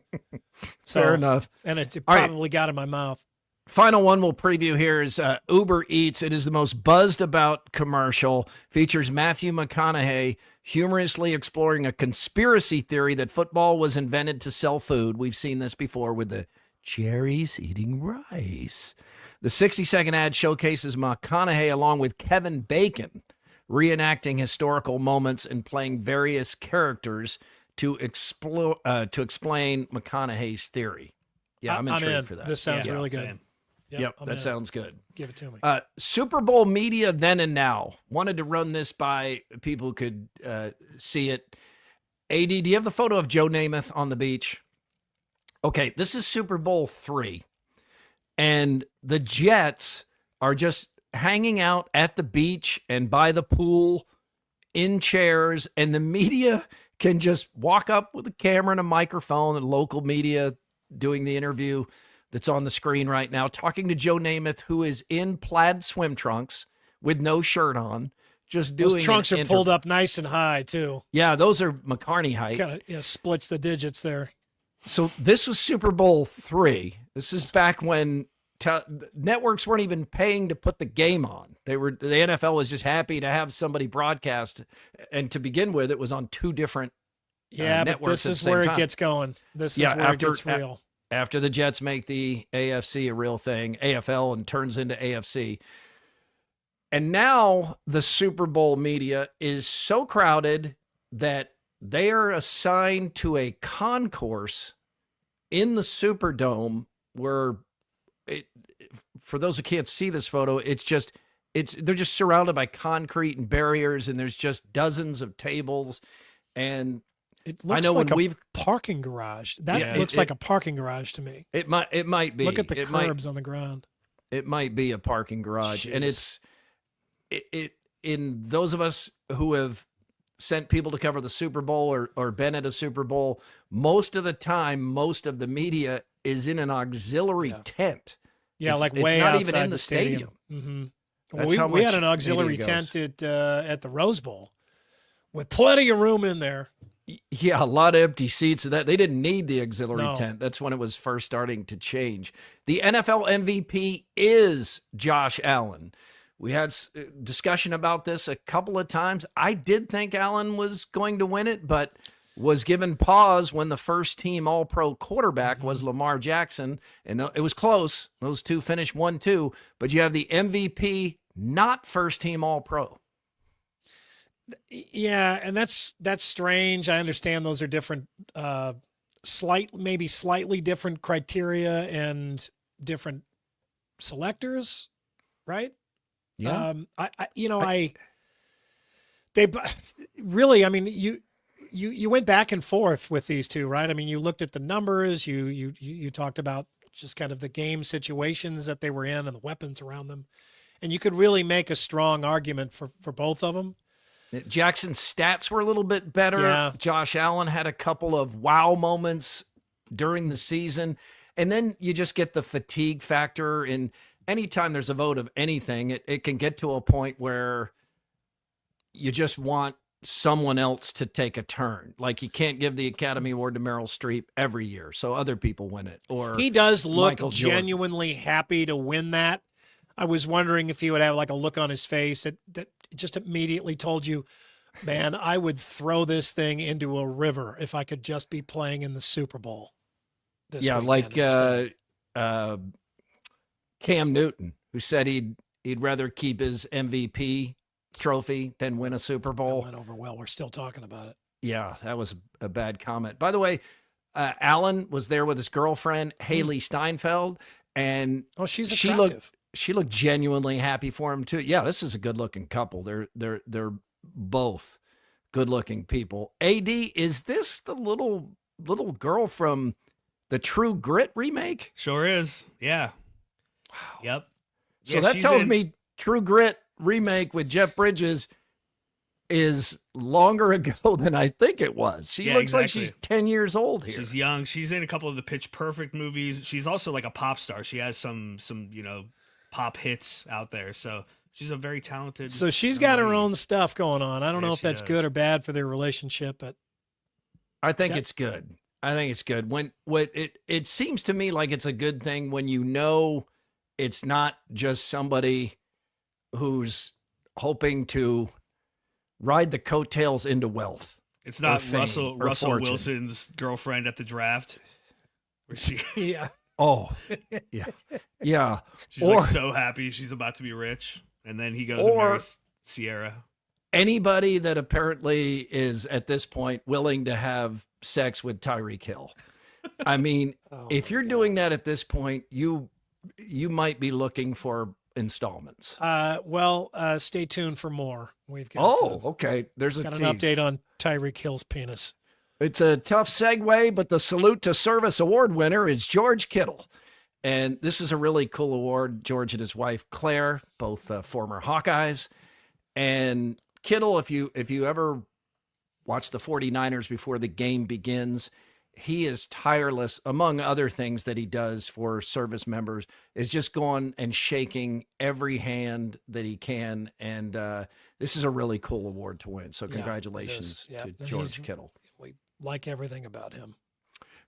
So, fair enough. And it probably got in my mouth. Final one we'll preview here is Uber Eats. It is the most buzzed about commercial. Features Matthew McConaughey humorously exploring a conspiracy theory that football was invented to sell food. We've seen this before with the cherries eating rice. The 60-second ad showcases McConaughey along with Kevin Bacon reenacting historical moments and playing various characters to explain McConaughey's theory. Yeah, I'm intrigued for that. This sounds really good. Yep, that sounds good. Give it to me. Super Bowl media then and now. Wanted to run this by people who could see it. AD, do you have the photo of Joe Namath on the beach? Okay, this is Super Bowl III. And the Jets are just hanging out at the beach and by the pool in chairs, and the media can just walk up with a camera and a microphone, and local media doing the interview that's on the screen right now, talking to Joe Namath, who is in plaid swim trunks with no shirt on, just doing those trunks are pulled up nice and high, too. Yeah, those are McCartney height. Kind of splits the digits there. So this was Super Bowl III. This is back when networks weren't even paying to put the game on. The NFL was just happy to have somebody broadcast, and to begin with, it was on two different networks. But this is where it gets going. This is where it gets real. After the Jets make the AFC a real thing, AFL, and turns into AFC. And now the Super Bowl media is so crowded that they are assigned to a concourse in the Superdome where, for those who can't see this photo, they're just surrounded by concrete and barriers, and there's just dozens of tables. And it looks like a parking garage. That looks like a parking garage to me. It might be. Look at the curbs on the ground. It might be a parking garage. Jeez. And it in those of us who have sent people to cover the Super Bowl or been at a Super Bowl, most of the time, most of the media is in an auxiliary tent. Yeah, it's way not outside even in the stadium. Mm-hmm. We had an auxiliary tent at the Rose Bowl with plenty of room in there. Yeah, a lot of empty seats. That they didn't need the auxiliary tent. That's when it was first starting to change. The NFL MVP is Josh Allen. We had discussion about this a couple of times. I did think Allen was going to win it, but was given pause when the first team All-Pro quarterback was Lamar Jackson, and it was close. Those two finished 1-2, but you have the MVP, not first team All-Pro. Yeah, and that's strange. I understand those are different, maybe slightly different criteria and different selectors, right? Yeah. You went back and forth with these two, right? I mean, you looked at the numbers, you talked about just kind of the game situations that they were in and the weapons around them, and you could really make a strong argument for both of them. Jackson's stats were a little bit better. Yeah. Josh Allen had a couple of wow moments during the season. And then you just get the fatigue factor. And anytime there's a vote of anything, it can get to a point where you just want someone else to take a turn. Like you can't give the Academy Award to Meryl Streep every year, so other people win it. Or he does look Michael Jordan. Genuinely happy to win that. I was wondering if he would have like a look on his face that just immediately told you, man, I would throw this thing into a river if I could just be playing in the Super Bowl. Yeah, like Cam Newton, who said he'd rather keep his MVP trophy than win a Super Bowl. That went over well. We're still talking about it. Yeah, that was a bad comment. By the way, Allen was there with his girlfriend, Haley Steinfeld, and she's attractive. She looked genuinely happy for him too. Yeah, this is a good-looking couple. They're both good-looking people. AD, is this the little girl from the True Grit remake? Sure is. Yeah. Wow. Yep. So yeah, that tells me True Grit remake with Jeff Bridges is longer ago than I think it was. She looks like she's 10 years old here. She's young. She's in a couple of the Pitch Perfect movies. She's also like a pop star. She has some pop hits out there. So she's a very talented. So she's got her own stuff going on. I don't know if that's good or bad for their relationship, but I think it's good. I think it's good. It seems to me like it's a good thing when you know it's not just somebody who's hoping to ride the coattails into wealth. It's not Russell Wilson's girlfriend at the draft. Where she yeah. Oh, yeah. Yeah. She's like so happy she's about to be rich. And then he goes and marries Sierra. Anybody that apparently is at this point willing to have sex with Tyreek Hill. I mean, if you're doing that at this point, you might be looking for installments. Stay tuned for more. We've got okay. There's an update on Tyreek Hill's penis. It's a tough segue, but the Salute to Service Award winner is George Kittle. And this is a really cool award. George and his wife, Claire, both former Hawkeyes. And Kittle, if you ever watch the 49ers before the game begins, he is tireless, among other things that he does for service members, is just going and shaking every hand that he can. And this is a really cool award to win. So congratulations to George Kittle. We like everything about him.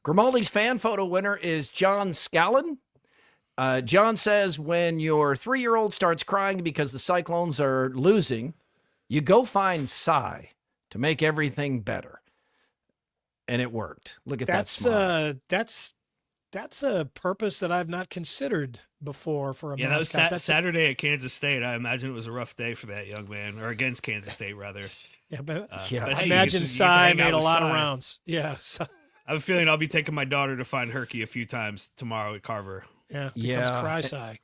Grimaldi's fan photo winner is John Scallon. John says, when your 3-year-old starts crying because the Cyclones are losing, you go find Cy to make everything better. And it worked. Look at that smile. That's a purpose that I've not considered before for a mascot. That's Saturday at Kansas State. I imagine it was a rough day for that young man, or against Kansas State, rather. But I imagine Cy made a lot of rounds. Yeah. So. I have a feeling I'll be taking my daughter to find Herky a few times tomorrow at Carver. Yeah, becomes Cry Cy.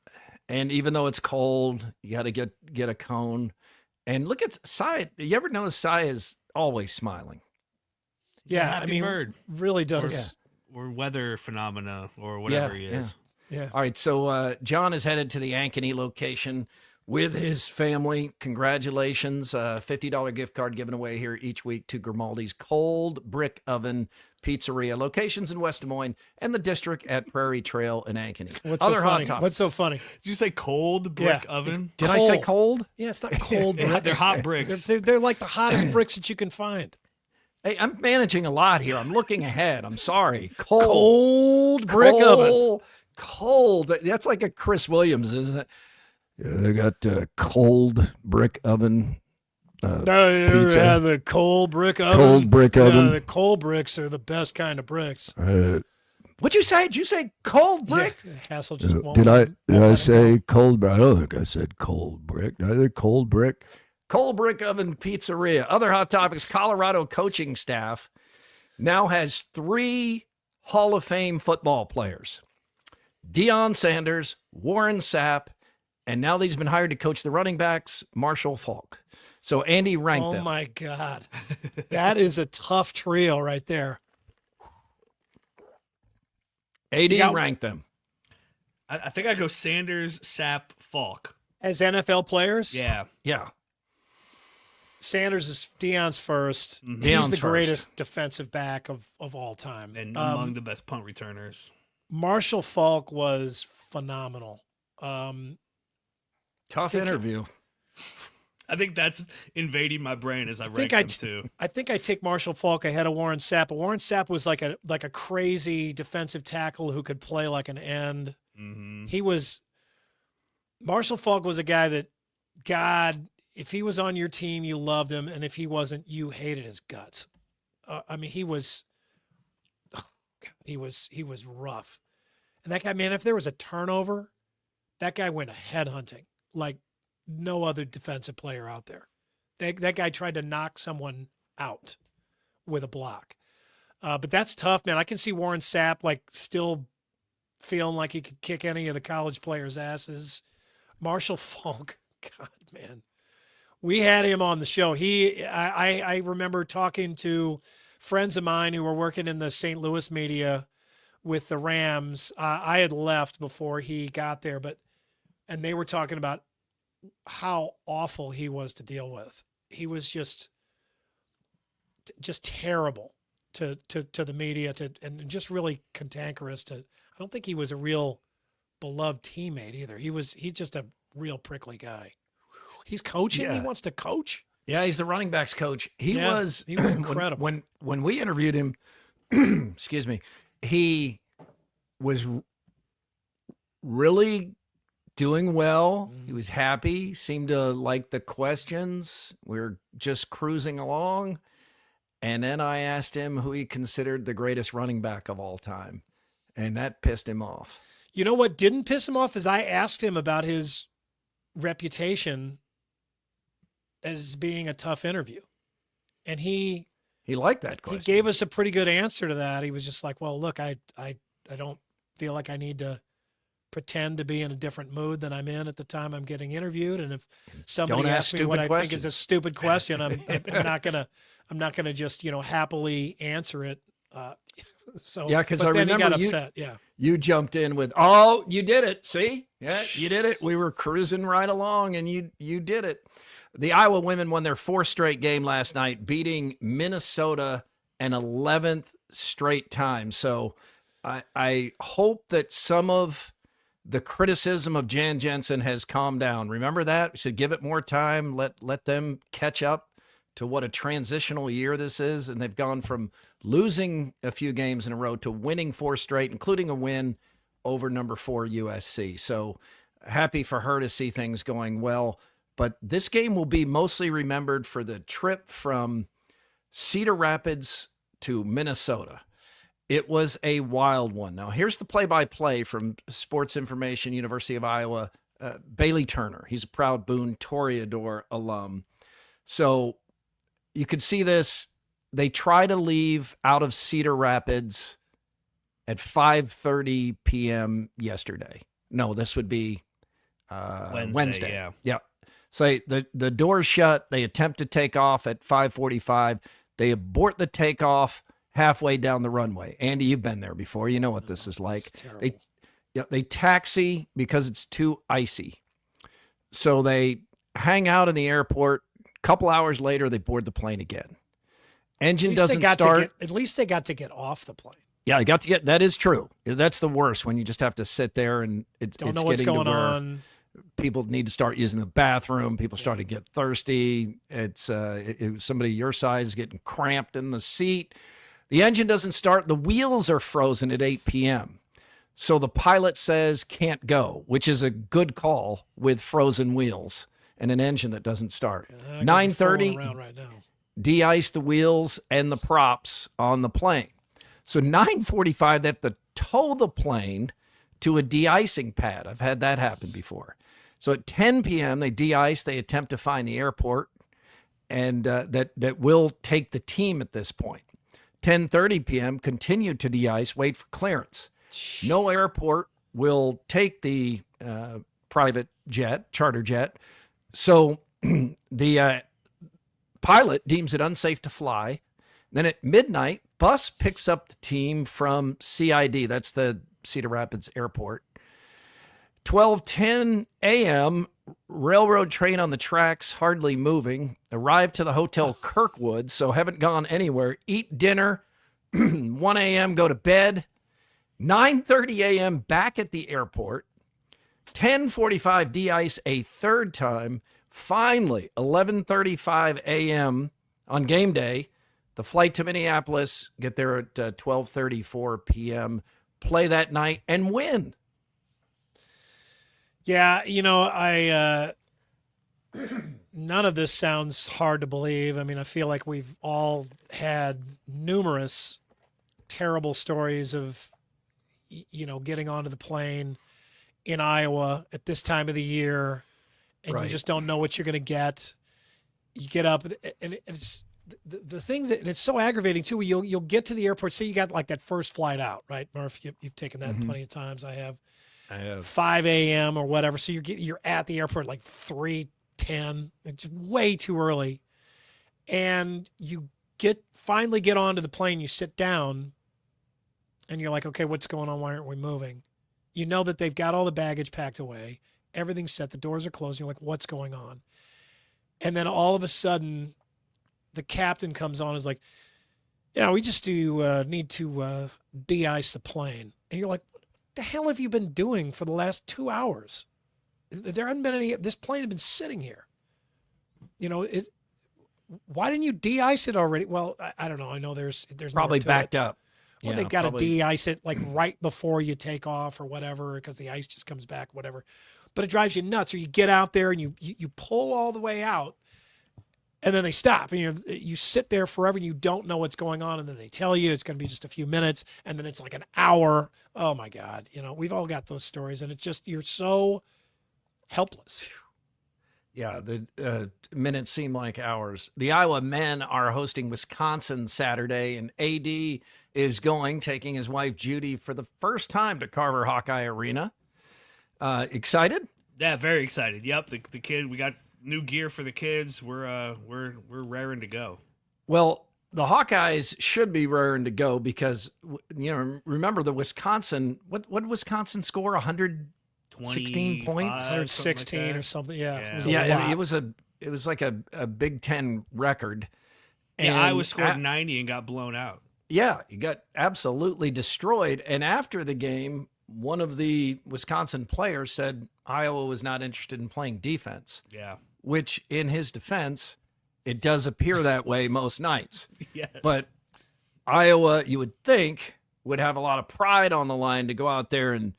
And even though it's cold, you got to get a cone. And look at Cy. You ever notice Cy is always smiling? Yeah, I mean, bird. Really does. Or weather phenomena or whatever he is. Yeah. All right, so John is headed to the Ankeny location with his family. Congratulations. $50 gift card given away here each week to Grimaldi's Cold Brick Oven Pizzeria. Locations in West Des Moines and the district at Prairie Trail in Ankeny. What's so funny? Did you say cold brick oven? Did I say cold? Yeah, it's not cold bricks. They're hot bricks. They're like the hottest bricks that you can find. Hey, I'm managing a lot here. I'm looking ahead. I'm sorry. Cold brick oven. Cold. That's like a Chris Williams, isn't it? Yeah, they got cold brick oven. You ever had the cold brick oven? Cold brick oven. The cold bricks are the best kind of bricks. What'd you say? Did you say cold brick? Yeah, Hassel just won't. Did I say cold brick? I don't think I said cold brick. Did I say cold brick? Cold Brick Oven Pizzeria. Other hot topics, Colorado coaching staff now has 3 Hall of Fame football players. Deion Sanders, Warren Sapp, and now that he's been hired to coach the running backs, Marshall Faulk. So Andy ranked them. Oh, my God. That is a tough trio right there. AD ranked them. I think I go Sanders, Sapp, Faulk. As NFL players? Yeah. Yeah. Sanders is Deion's first. Mm-hmm. He's the greatest defensive back of all time. And among the best punt returners. Marshall Faulk was phenomenal. Tough interview. I think that's invading my brain as I rank them too. I think I take Marshall Faulk ahead of Warren Sapp. But Warren Sapp was like a crazy defensive tackle who could play like an end. Mm-hmm. Marshall Faulk was a guy that, God, if he was on your team, you loved him, and if he wasn't, you hated his guts. I mean, he was rough. And that guy, man, if there was a turnover, that guy went head hunting like no other defensive player out there. That guy tried to knock someone out with a block. But that's tough, man. I can see Warren Sapp like still feeling like he could kick any of the college players' asses. Marshall Faulk, God, man. We had him on the show. I remember talking to friends of mine who were working in the St. Louis media with the Rams. I had left before he got there, and they were talking about how awful he was to deal with. He was just terrible to the media, and just really cantankerous. I don't think he was a real beloved teammate either. He's just a real prickly guy. He's coaching. Yeah. He wants to coach. Yeah, he's the running backs coach. He was incredible. When we interviewed him, excuse me, he was really doing well. He was happy, seemed to like the questions. We were just cruising along. And then I asked him who he considered the greatest running back of all time. And that pissed him off. You know what didn't piss him off is I asked him about his reputation as being a tough interview. And he liked that question. He gave us a pretty good answer to that. He was just like, well, look, I don't feel like I need to pretend to be in a different mood than I'm in at the time I'm getting interviewed. And if somebody asks me what I think is a stupid question, I'm not gonna just, happily answer it. So yeah, because I then remember he got upset. You jumped in with, "Oh, you did it! See, yeah, you did it. We were cruising right along, and you did it." The Iowa women won their 4th straight game last night, beating Minnesota an 11th straight time. So I hope that some of the criticism of Jan Jensen has calmed down. Remember that? We said give it more time, let them catch up to what a transitional year this is, and they've gone from losing a few games in a row to winning 4 straight, including a win over number 4 USC. So happy for her to see things going well. But this game will be mostly remembered for the trip from Cedar Rapids to Minnesota. It was a wild one. Now, here's the play-by-play from Sports Information, University of Iowa, Bailey Turner. He's a proud Boone Toreador alum. So you could see this. They try to leave out of Cedar Rapids at 5:30 p.m. yesterday. No, this would be Wednesday. Yeah. So the doors shut. They attempt to take off at 5:45. They abort the takeoff halfway down the runway. Andy, you've been there before. You know what this is like. They taxi because it's too icy. So they hang out in the airport. A couple hours later, they board the plane again. Engine doesn't start. At least they got to get off the plane. Yeah, they got to get. That is true. That's the worst, when you just have to sit there and don't know what's going on. People need to start using the bathroom. People start to get thirsty. It's somebody your size getting cramped in the seat. The engine doesn't start. The wheels are frozen at 8 p.m. So the pilot says can't go, which is a good call with frozen wheels and an engine that doesn't start. 9:30, right now. de-ice the wheels and the props on the plane. So 9:45, they have to tow the plane to a de-icing pad. I've had that happen before. So at 10 p.m., they de-ice. They attempt to find the airport, and that will take the team at this point. 10:30 p.m., continue to de-ice, wait for clearance. No airport will take the private jet, charter jet. So the pilot deems it unsafe to fly. Then at midnight, bus picks up the team from CID. That's the Cedar Rapids Airport. 12:10 a.m., railroad train on the tracks, hardly moving. Arrive to the Hotel Kirkwood, so haven't gone anywhere. Eat dinner. 1 a.m., go to bed. 9:30 a.m., back at the airport. 10:45, de-ice a third time. Finally, 11:35 a.m. on game day, the flight to Minneapolis, get there at 12:34 p.m., play that night, and win. Yeah, none of this sounds hard to believe. I mean, I feel like we've all had numerous terrible stories of, getting onto the plane in Iowa at this time of the year, and you just don't know what you're going to get. You get up, and it's the things that, and it's so aggravating too. You'll get to the airport. Say you got like that first flight out, right, Murph? You've taken that plenty of times. I have. 5 a.m. or whatever. So you're at the airport like 3:30 10. It's way too early. And you finally get onto the plane, you sit down, and you're like, okay, what's going on? Why aren't we moving? You know that they've got all the baggage packed away. Everything's set. The doors are closed. You're like, what's going on? And then all of a sudden, the captain comes on and is like, yeah, we just need to de-ice the plane. And you're like, what the hell have you been doing for the last 2 hours? There hadn't been any, this plane had been sitting here. You know, why didn't you de-ice it already? Well, I don't know. I know there's probably more to backed it. up. Well, they got to de-ice it like right before you take off or whatever, because the ice just comes back, whatever. But it drives you nuts. Or you get out there and you pull all the way out, and then they stop, and you sit there forever and you don't know what's going on, and then they tell you it's going to be just a few minutes, and then it's like an hour. Oh my God. You know, we've all got those stories, and it's just, you're so helpless. Yeah, the minutes seem like hours. The Iowa men are hosting Wisconsin Saturday, and AD is taking his wife Judy for the first time to Carver Hawkeye Arena. Excited? Yeah, very excited. Yep, the kid, we got new gear for the kids. We're raring to go. Well, the Hawkeyes should be raring to go because, remember the Wisconsin, what did Wisconsin score? 116 points? 116 like or something. Yeah. Yeah, it was like a Big Ten record. And and Iowa scored 90 and got blown out. Yeah, you got absolutely destroyed. And after the game, one of the Wisconsin players said Iowa was not interested in playing defense. Yeah. Which, in his defense, it does appear that way most nights. Yes. But Iowa, you would think, would have a lot of pride on the line to go out there and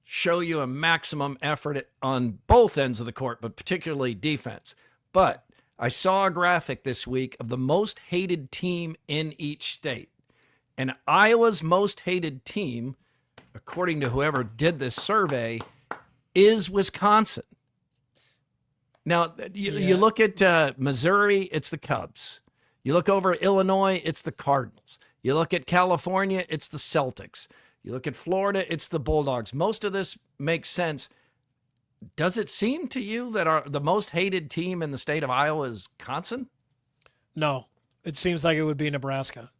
show you a maximum effort on both ends of the court, but particularly defense. But I saw a graphic this week of the most hated team in each state. And Iowa's most hated team, according to whoever did this survey, is Wisconsin. Now, you look at Missouri, it's the Cubs. You look over at Illinois, it's the Cardinals. You look at California, it's the Celtics. You look at Florida, it's the Bulldogs. Most of this makes sense. Does it seem to you that the most hated team in the state of Iowa is Wisconsin? No, it seems like it would be Nebraska.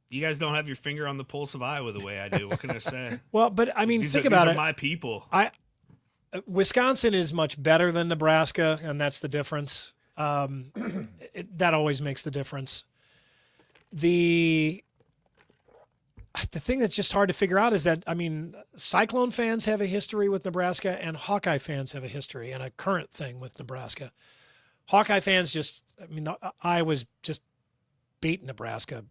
You guys don't have your finger on the pulse of Iowa the way I do. What can I say? Well, but I mean, think about it. My people. Wisconsin is much better than Nebraska, and that's the difference. That always makes the difference. The thing that's just hard to figure out is that, I mean, Cyclone fans have a history with Nebraska, and Hawkeye fans have a history and a current thing with Nebraska. Hawkeye fans Iowa's just beat Nebraska.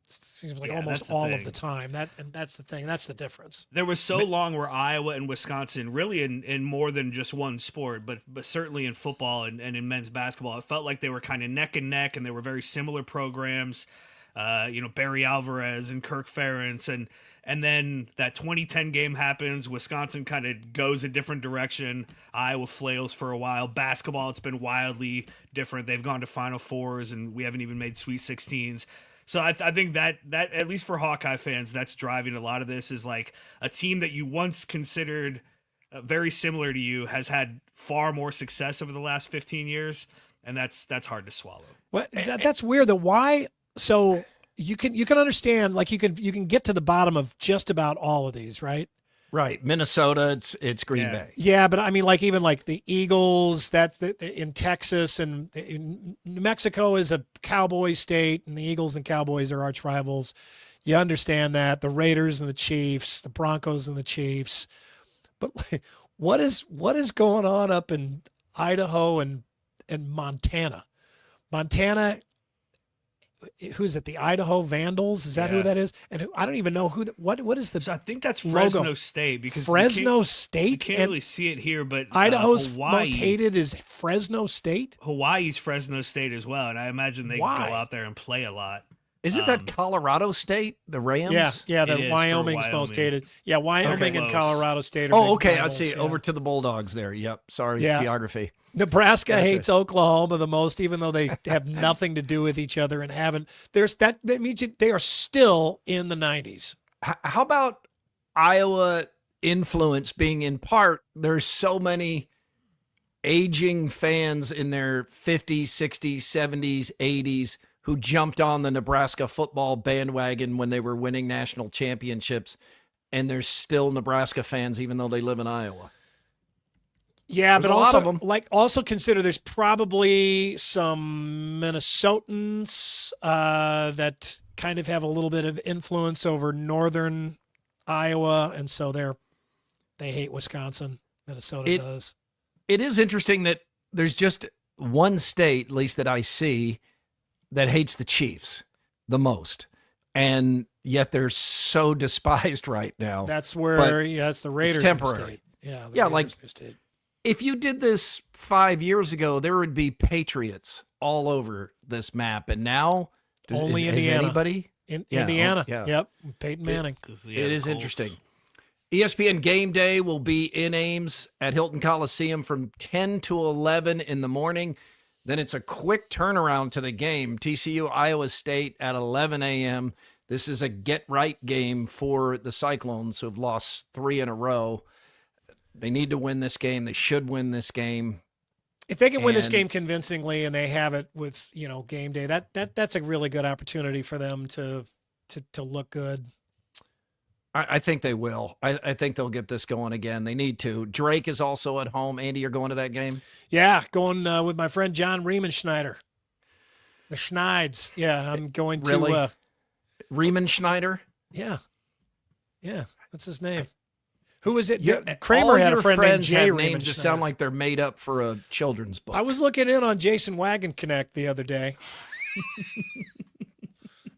Seems like almost all of the time. That's the thing. That's the difference. There was so long where Iowa and Wisconsin, really in more than just one sport, but certainly in football and in men's basketball, it felt like they were kind of neck and neck, and they were very similar programs. Barry Alvarez and Kirk Ferentz, and then that 2010 game happens. Wisconsin kind of goes a different direction. Iowa flails for a while. Basketball, it's been wildly different. They've gone to Final Fours, and we haven't even made Sweet 16s. So I think that at least for Hawkeye fans, that's driving a lot of this, is like a team that you once considered very similar to you has had far more success over the last 15 years, and that's hard to swallow. Well, that's weird. Why? So you can understand, like you can get to the bottom of just about all of these, right? Right. Minnesota, it's Green Bay. Yeah, but I mean, like even like the Eagles, that's in Texas, and in New Mexico is a Cowboy state, and the Eagles and Cowboys are arch rivals. You understand that. The Raiders and the Chiefs, the Broncos and the Chiefs. But like, what is going on up in Idaho and Montana? Montana, who's it? The Idaho Vandals? Is that who that is? And I don't even know what is the. So I think that's logo? Fresno State, because Fresno State. You can't really see it here, but Idaho's Hawaii, most hated is Fresno State. Hawaii's Fresno State as well, and I imagine they go out there and play a lot. Isn't that Colorado State, the Rams? Yeah, the Wyoming's most hated. Yeah, Wyoming and Colorado State are okay, rivals, I'd see. Over to the Bulldogs there. Yep, sorry, geography. Nebraska hates Oklahoma the most, even though they have nothing to do with each other and haven't. That means they are still in the 90s. How about Iowa influence being in part? There's so many aging fans in their 50s, 60s, 70s, 80s who jumped on the Nebraska football bandwagon when they were winning national championships, and they're still Nebraska fans even though they live in Iowa. Yeah, There's but a lot of also them. also consider there's probably some Minnesotans that kind of have a little bit of influence over northern Iowa, and so they hate Wisconsin. Minnesota does. It is interesting that there's just one state, at least that I see, that hates the Chiefs the most, and yet they're so despised right now. That's where that's the Raiders. It's temporary. State. Yeah, yeah, Raiders like state. If you did this 5 years ago, there would be Patriots all over this map, and now Only is Indiana. Anybody? Indiana. Yeah. Yep, Peyton Manning. It is interesting. ESPN Game Day will be in Ames at Hilton Coliseum from 10 to 11 in the morning. Then it's a quick turnaround to the game. TCU, Iowa State at 11 a.m. This is a get-right game for the Cyclones, who have lost 3 in a row. They need to win this game. They should win this game. If they can win this game convincingly and they have it with, game day, that's a really good opportunity for them to look good. I think they will. I think they'll get this going again. They need to. Drake is also at home. Andy, you're going to that game? Yeah, going with my friend John Riemenschneider. The Schneids. Yeah, I'm going to. Really? Riemenschneider? Yeah. Yeah, that's his name. Who is it? Kramer All had your a friend friends named Jay have names that Riemenschneider. sound like they're made up for a children's book. I was looking in on Jason Wagon Connect the other day.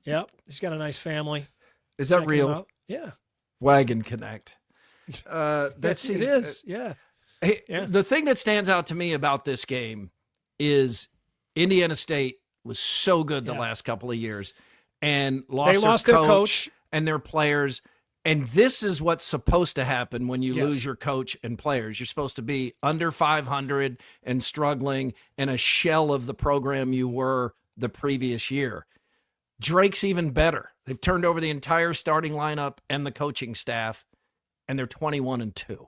Yep, he's got a nice family. Is that Check him real? out. Yeah. Wagon Connect. It is. Yeah. Hey, Yeah. The thing that stands out to me about this game is Indiana State was so good the last couple of years and lost their coach and their players. And this is what's supposed to happen when you Yes. lose your coach and players. You're supposed to be under 500 and struggling and a shell of the program you were the previous year. Drake's even better. They've turned over the entire starting lineup and the coaching staff, and they're 21-2.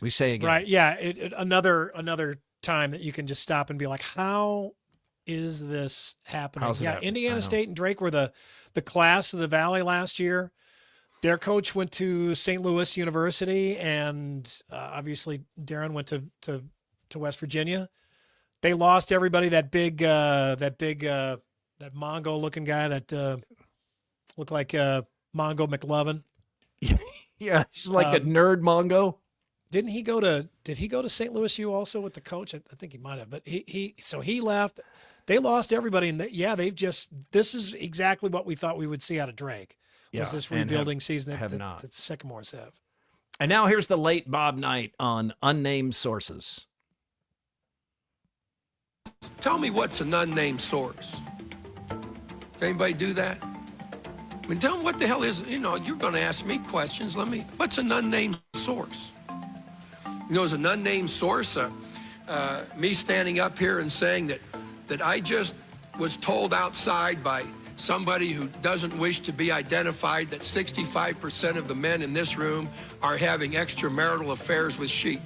We say again. Right. Yeah. Another time that you can just stop and be like, how is this happening? How's it Yeah. happening? I Indiana know. State and Drake were the class of the Valley last year. Their coach went to St. Louis University, and obviously Darren went to West Virginia. They lost everybody. That Mongo looking guy that looked like Mongo McLovin. Yeah, he's like a nerd Mongo. Did he go to St. Louis U also with the coach? I think he might have, but he left. They lost everybody, and this is exactly what we thought we would see out of Drake. Was this rebuilding season that Sycamores have. And now here's the late Bob Knight on unnamed sources. Tell me what's an unnamed source. Anybody do that? I mean, tell me what the hell is, you're going to ask me questions. What's an unnamed source? Is an unnamed source me standing up here and saying that I just was told outside by somebody who doesn't wish to be identified that 65% of the men in this room are having extramarital affairs with sheep.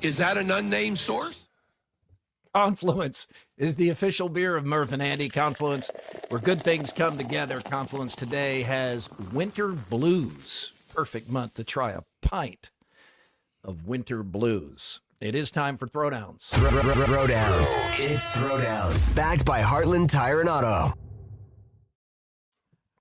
Is that an unnamed source? Confluence is the official beer of Murph and Andy. Confluence, where good things come together. Confluence today has Winter Blues. Perfect month to try a pint of Winter Blues. It is time for Throwdowns. Throwdowns. It's Throwdowns. Backed by Heartland Tire and Auto.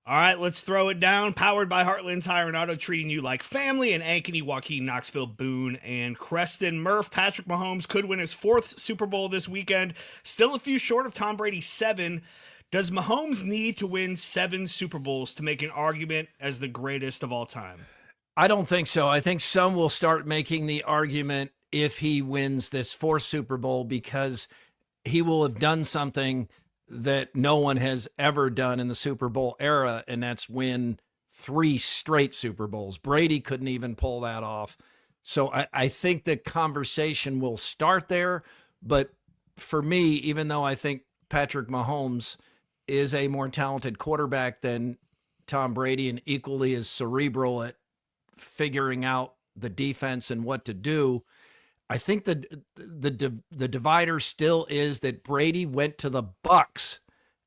All right, let's throw it down. Powered by Heartland Tire and Auto, treating you like family in Ankeny, Joaquin, Knoxville, Boone, and Creston. Murph, Patrick Mahomes could win his 4th Super Bowl this weekend. Still a few short of Tom Brady's 7. Does Mahomes need to win 7 Super Bowls to make an argument as the greatest of all time? I don't think so. I think some will start making the argument if he wins this 4th Super Bowl, because he will have done something that no one has ever done in the Super Bowl era, and that's win 3 straight Super Bowls. Brady couldn't even pull that off. So I think the conversation will start there. But for me, even though I think Patrick Mahomes is a more talented quarterback than Tom Brady and equally as cerebral at figuring out the defense and what to do. I think the divider still is that Brady went to the Bucs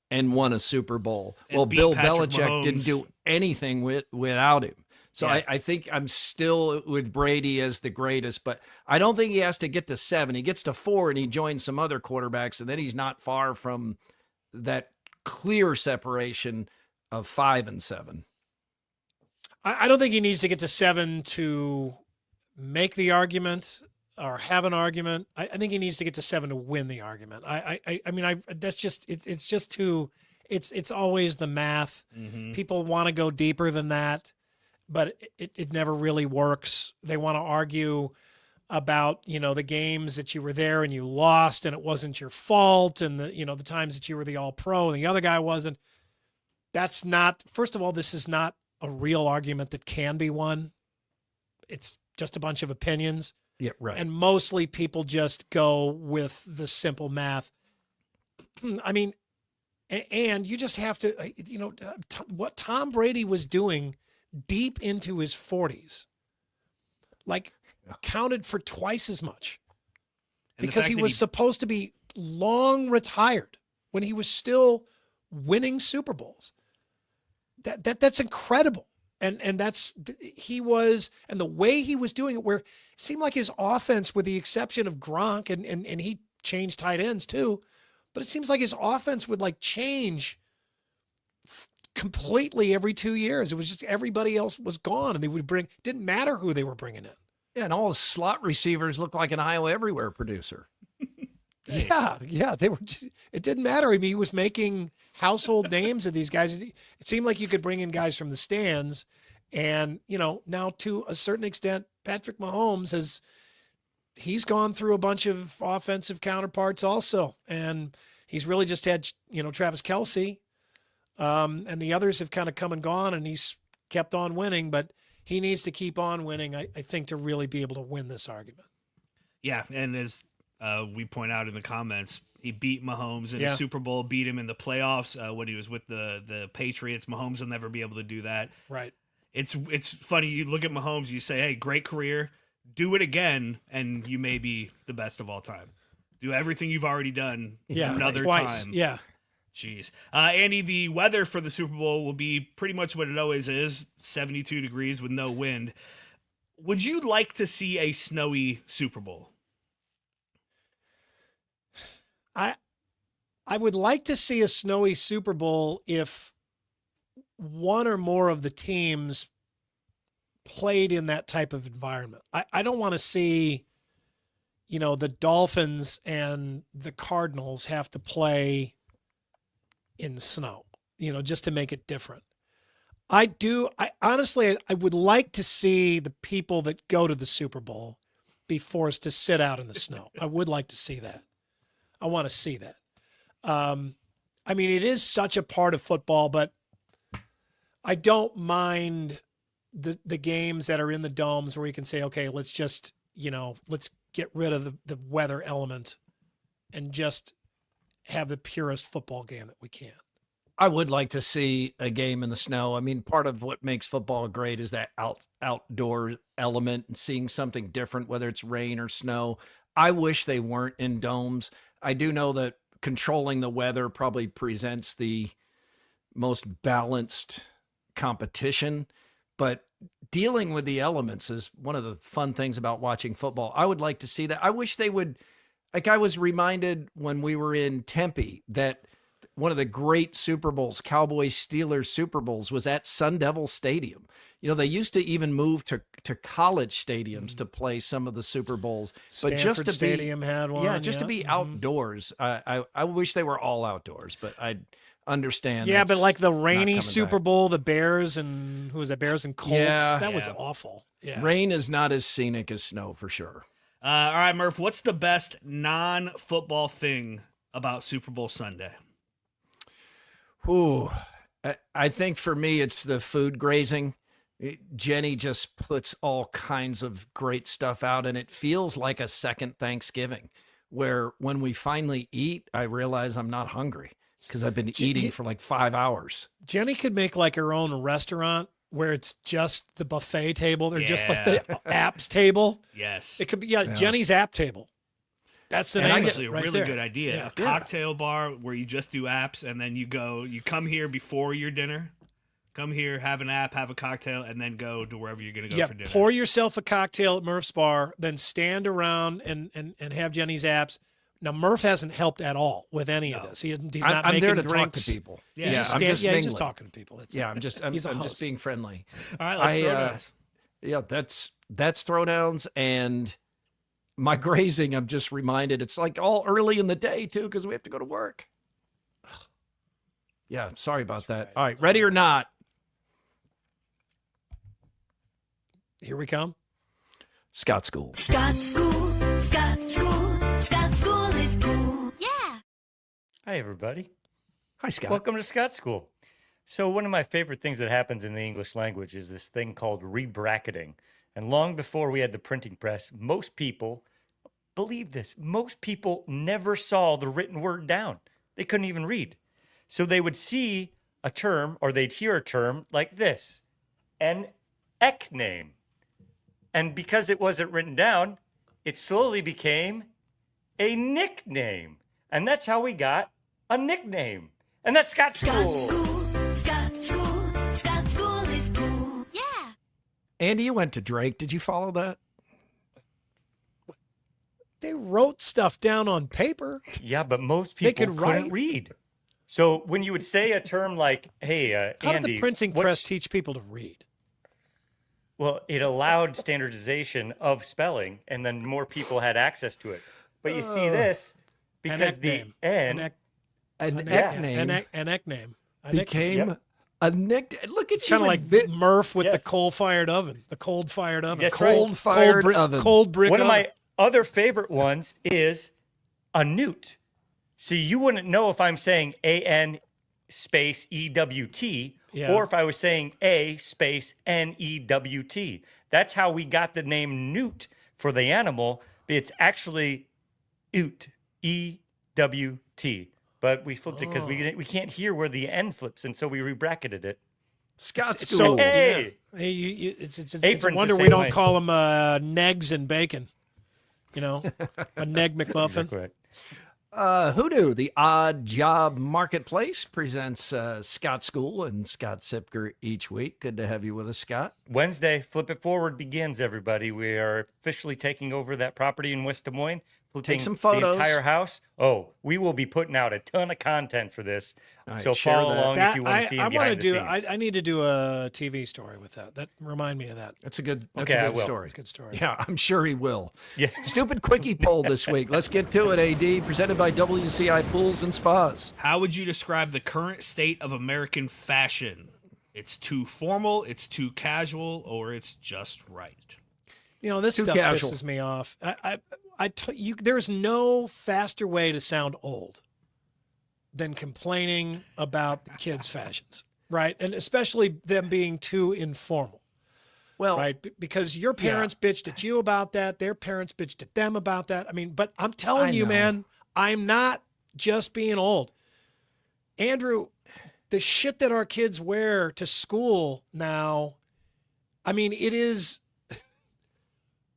and won a Super Bowl. And well, Bill Patrick Belichick Mahomes. didn't do anything without him. So Yeah. I think I'm still with Brady as the greatest, but I don't think he has to get to 7. He gets to 4 and he joins some other quarterbacks, and then he's not far from that clear separation of 5 and 7. I don't think he needs to get to 7 to make the argument or have an argument. I think he needs to get to 7 to win the argument. That's just it's just too. It's always the math. Mm-hmm. People want to go deeper than that, but it never really works. They want to argue about, the games that you were there and you lost and it wasn't your fault, and the times that you were the all-pro and the other guy wasn't. That's not, first of all, this is not a real argument that can be won. It's just a bunch of opinions. Yeah, right. And mostly people just go with the simple math. I mean, and you just have to, what Tom Brady was doing deep into his 40s, counted for twice as much, because he was supposed to be long retired when he was still winning Super Bowls. That's incredible. And he was, and the way he was doing it, where it seemed like his offense, with the exception of Gronk, and he changed tight ends too, but it seems like his offense would change completely every 2 years. It was just everybody else was gone, and they would didn't matter who they were bringing in. Yeah, and all his slot receivers looked like an Iowa Everywhere producer. Yeah, they were. It didn't matter. I mean, he was making household names of these guys. It seemed like you could bring in guys from the stands, and now to a certain extent, Patrick Mahomes he's gone through a bunch of offensive counterparts also, and he's really just had Travis Kelce, and the others have kind of come and gone, and he's kept on winning, but he needs to keep on winning, I think, to really be able to win this argument. Yeah, and as we point out in the comments, he beat Mahomes in the Super Bowl, beat him in the playoffs when he was with the Patriots. Mahomes will never be able to do that. Right. It's funny. You look at Mahomes, you say, hey, great career. Do it again, and you may be the best of all time. Do everything you've already done another twice. time. Yeah. Jeez. Andy, the weather for the Super Bowl will be pretty much what it always is, 72 degrees with no wind. Would you like to see a snowy Super Bowl? I would like to see a snowy Super Bowl if one or more of the teams played in that type of environment. I don't want to see, the Dolphins and the Cardinals have to play in snow, just to make it different. I honestly would like to see the people that go to the Super Bowl be forced to sit out in the snow. I would like to see that. I want to see that. It is such a part of football, but I don't mind the games that are in the domes where you can say, okay, let's just, let's get rid of the weather element and just have the purest football game that we can. I would like to see a game in the snow. I mean, part of what makes football great is that outdoor element and seeing something different, whether it's rain or snow. I wish they weren't in domes. I do know that controlling the weather probably presents the most balanced competition, but dealing with the elements is one of the fun things about watching football. I would like to see that. I wish they would, I was reminded when we were in Tempe that one of the great Super Bowls, Cowboys-Steelers Super Bowls, was at Sun Devil Stadium. They used to even move to college stadiums to play some of the Super Bowls. But just to Stadium had one. Yeah, just to be outdoors. I wish they were all outdoors, but I understand. Yeah, but like the rainy Super Bowl, the Bears and Bears and Colts, that was awful. Yeah. Rain is not as scenic as snow for sure. All right, Murph, what's the best non-football thing about Super Bowl Sunday? Ooh, I think for me, it's the food grazing. Jenny just puts all kinds of great stuff out, and it feels like a second Thanksgiving, where when we finally eat, I realize I'm not hungry because I've been eating for like 5 hours. Jenny could make like her own restaurant where it's just the buffet table. They're just like the apps table. Yes. It could be, Jenny's app table. That's the name. Actually, a right really there. good idea. Yeah. A cocktail bar where you just do apps, and then you come here before your dinner. Come here, have an app, have a cocktail, and then go to wherever you're going to go for dinner. Pour yourself a cocktail at Murph's bar, then stand around and have Jenny's apps. Now, Murph hasn't helped at all with any of this. He's not I'm making there to drinks. talk to people. He's just he's just talking to people. That's I'm just being friendly. All right, let's throw downs. Yeah, that's throwdowns. And my grazing, I'm just reminded, it's like all early in the day, too, because we have to go to work. Yeah, sorry about that. Right. All right, ready or not? Here we come. Scott School. Scott School. Scott School. Scott School is cool. Yeah. Hi, everybody. Hi, Scott. Welcome to Scott School. So one of my favorite things that happens in the English language is this thing called rebracketing. And long before we had the printing press, most people, believe this, most people never saw the written word down. They couldn't even read. So they would see a term or they'd hear a term like this, an ek name. And because it wasn't written down, it slowly became a nickname. And that's how we got a nickname. And that's Scott School. Scott School. Scott School. Scott School is cool. Yeah. Andy, you went to Drake. Did you follow that? They wrote stuff down on paper. Yeah, but most people couldn't read. So when you would say a term like, hey, How Andy. did the printing press teach people to read? Well, it allowed standardization of spelling, and then more people had access to it. But you see this because the N, an ek name became a nick. Look at it's you, kind of like Murph with the coal-fired oven. The cold-fired oven. That's cold-fired oven. Cold brick. One oven. of my other favorite ones is a newt. See, you wouldn't know if I'm saying A-N space E-W-T or if I was saying A space N-E-W-T. That's how we got the name newt for the animal. It's actually oot, E-W-T. But we flipped it because we can't hear where the N flips, and so we rebracketed it. Scott School. So, hey, it's a wonder we don't call them negs and bacon. You know, a neg McMuffin. Exactly right. Hoodoo, the Odd Job Marketplace, presents Scott School and Scott Sipker each week. Good to have you with us, Scott. Wednesday, Flip It Forward begins, everybody. We are officially taking over that property in West Des Moines. Take some photos. The entire house. Oh, we will be putting out a ton of content for this. Right, so follow along if you want to see I behind the scenes. I need to do a TV story with that. That remind me of that. That's a good story. It's a good story. Yeah, I'm sure he will. Yeah. Stupid Quickie poll this week. Let's get to it, AD. Presented by WCI Pools and Spas. How would you describe the current state of American fashion? It's too formal, it's too casual, or it's just right? You know, this Too stuff casual. pisses me off. There's no faster way to sound old than complaining about the kids' fashions, right? And especially them being too informal. Well, right? Because your parents bitched at you about that. Their parents bitched at them about that. I mean, but I'm telling you, man, I'm not just being old. Andrew, the shit that our kids wear to school now, I mean, it is...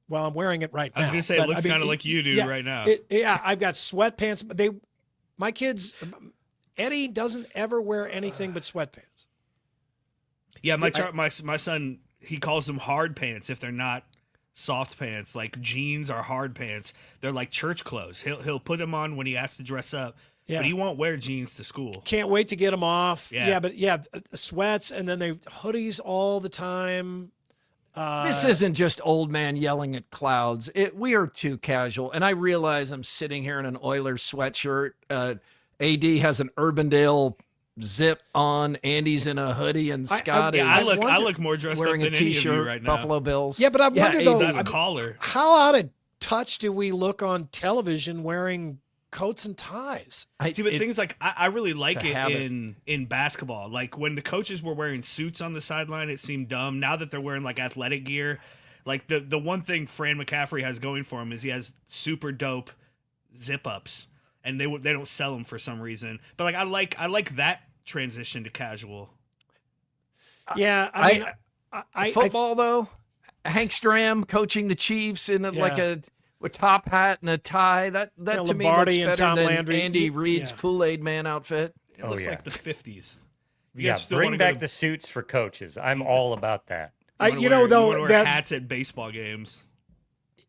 Well, I'm wearing it right now. I was going to say, it looks kind of like you do right now. I've got sweatpants. But my kids, Eddie doesn't ever wear anything but sweatpants. Yeah, my son, he calls them hard pants if they're not soft pants. Like jeans are hard pants. They're like church clothes. He'll put them on when he has to dress up. Yeah. But he won't wear jeans to school. Can't wait to get them off. Yeah. Sweats and then they hoodies all the time. This isn't just old man yelling at clouds. We are too casual. And I realize I'm sitting here in an Oilers sweatshirt. AD has an Urbandale zip on. Andy's in a hoodie, and Scott I look more dressed wearing up than a T-shirt, any of you right now. Buffalo Bills. Yeah, but I wonder though, a collar. How out of touch do we look on television wearing coats and ties? Things like I really like it in basketball. Like when the coaches were wearing suits on the sideline, it seemed dumb. Now that they're wearing like athletic gear, like the one thing Fran McCaffrey has going for him is he has super dope zip ups, and they don't sell them for some reason. But like I like that transition to casual. Yeah, Football, though, Hank Stram coaching the Chiefs in a top hat and a tie. That to me looks Lombardi and better Tom than Landry. Andy Reid's Kool-Aid Man outfit. It looks like the 50s. Bring back the suits for coaches. I'm all about that. You want to wear hats at baseball games.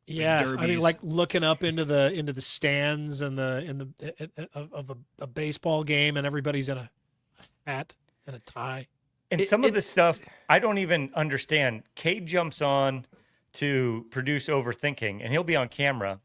Yeah, I mean, like looking up into the stands and of a baseball game, and everybody's in a hat and a tie. And some of the stuff I don't even understand. Cade jumps on to produce Overthinking, and he'll be on camera,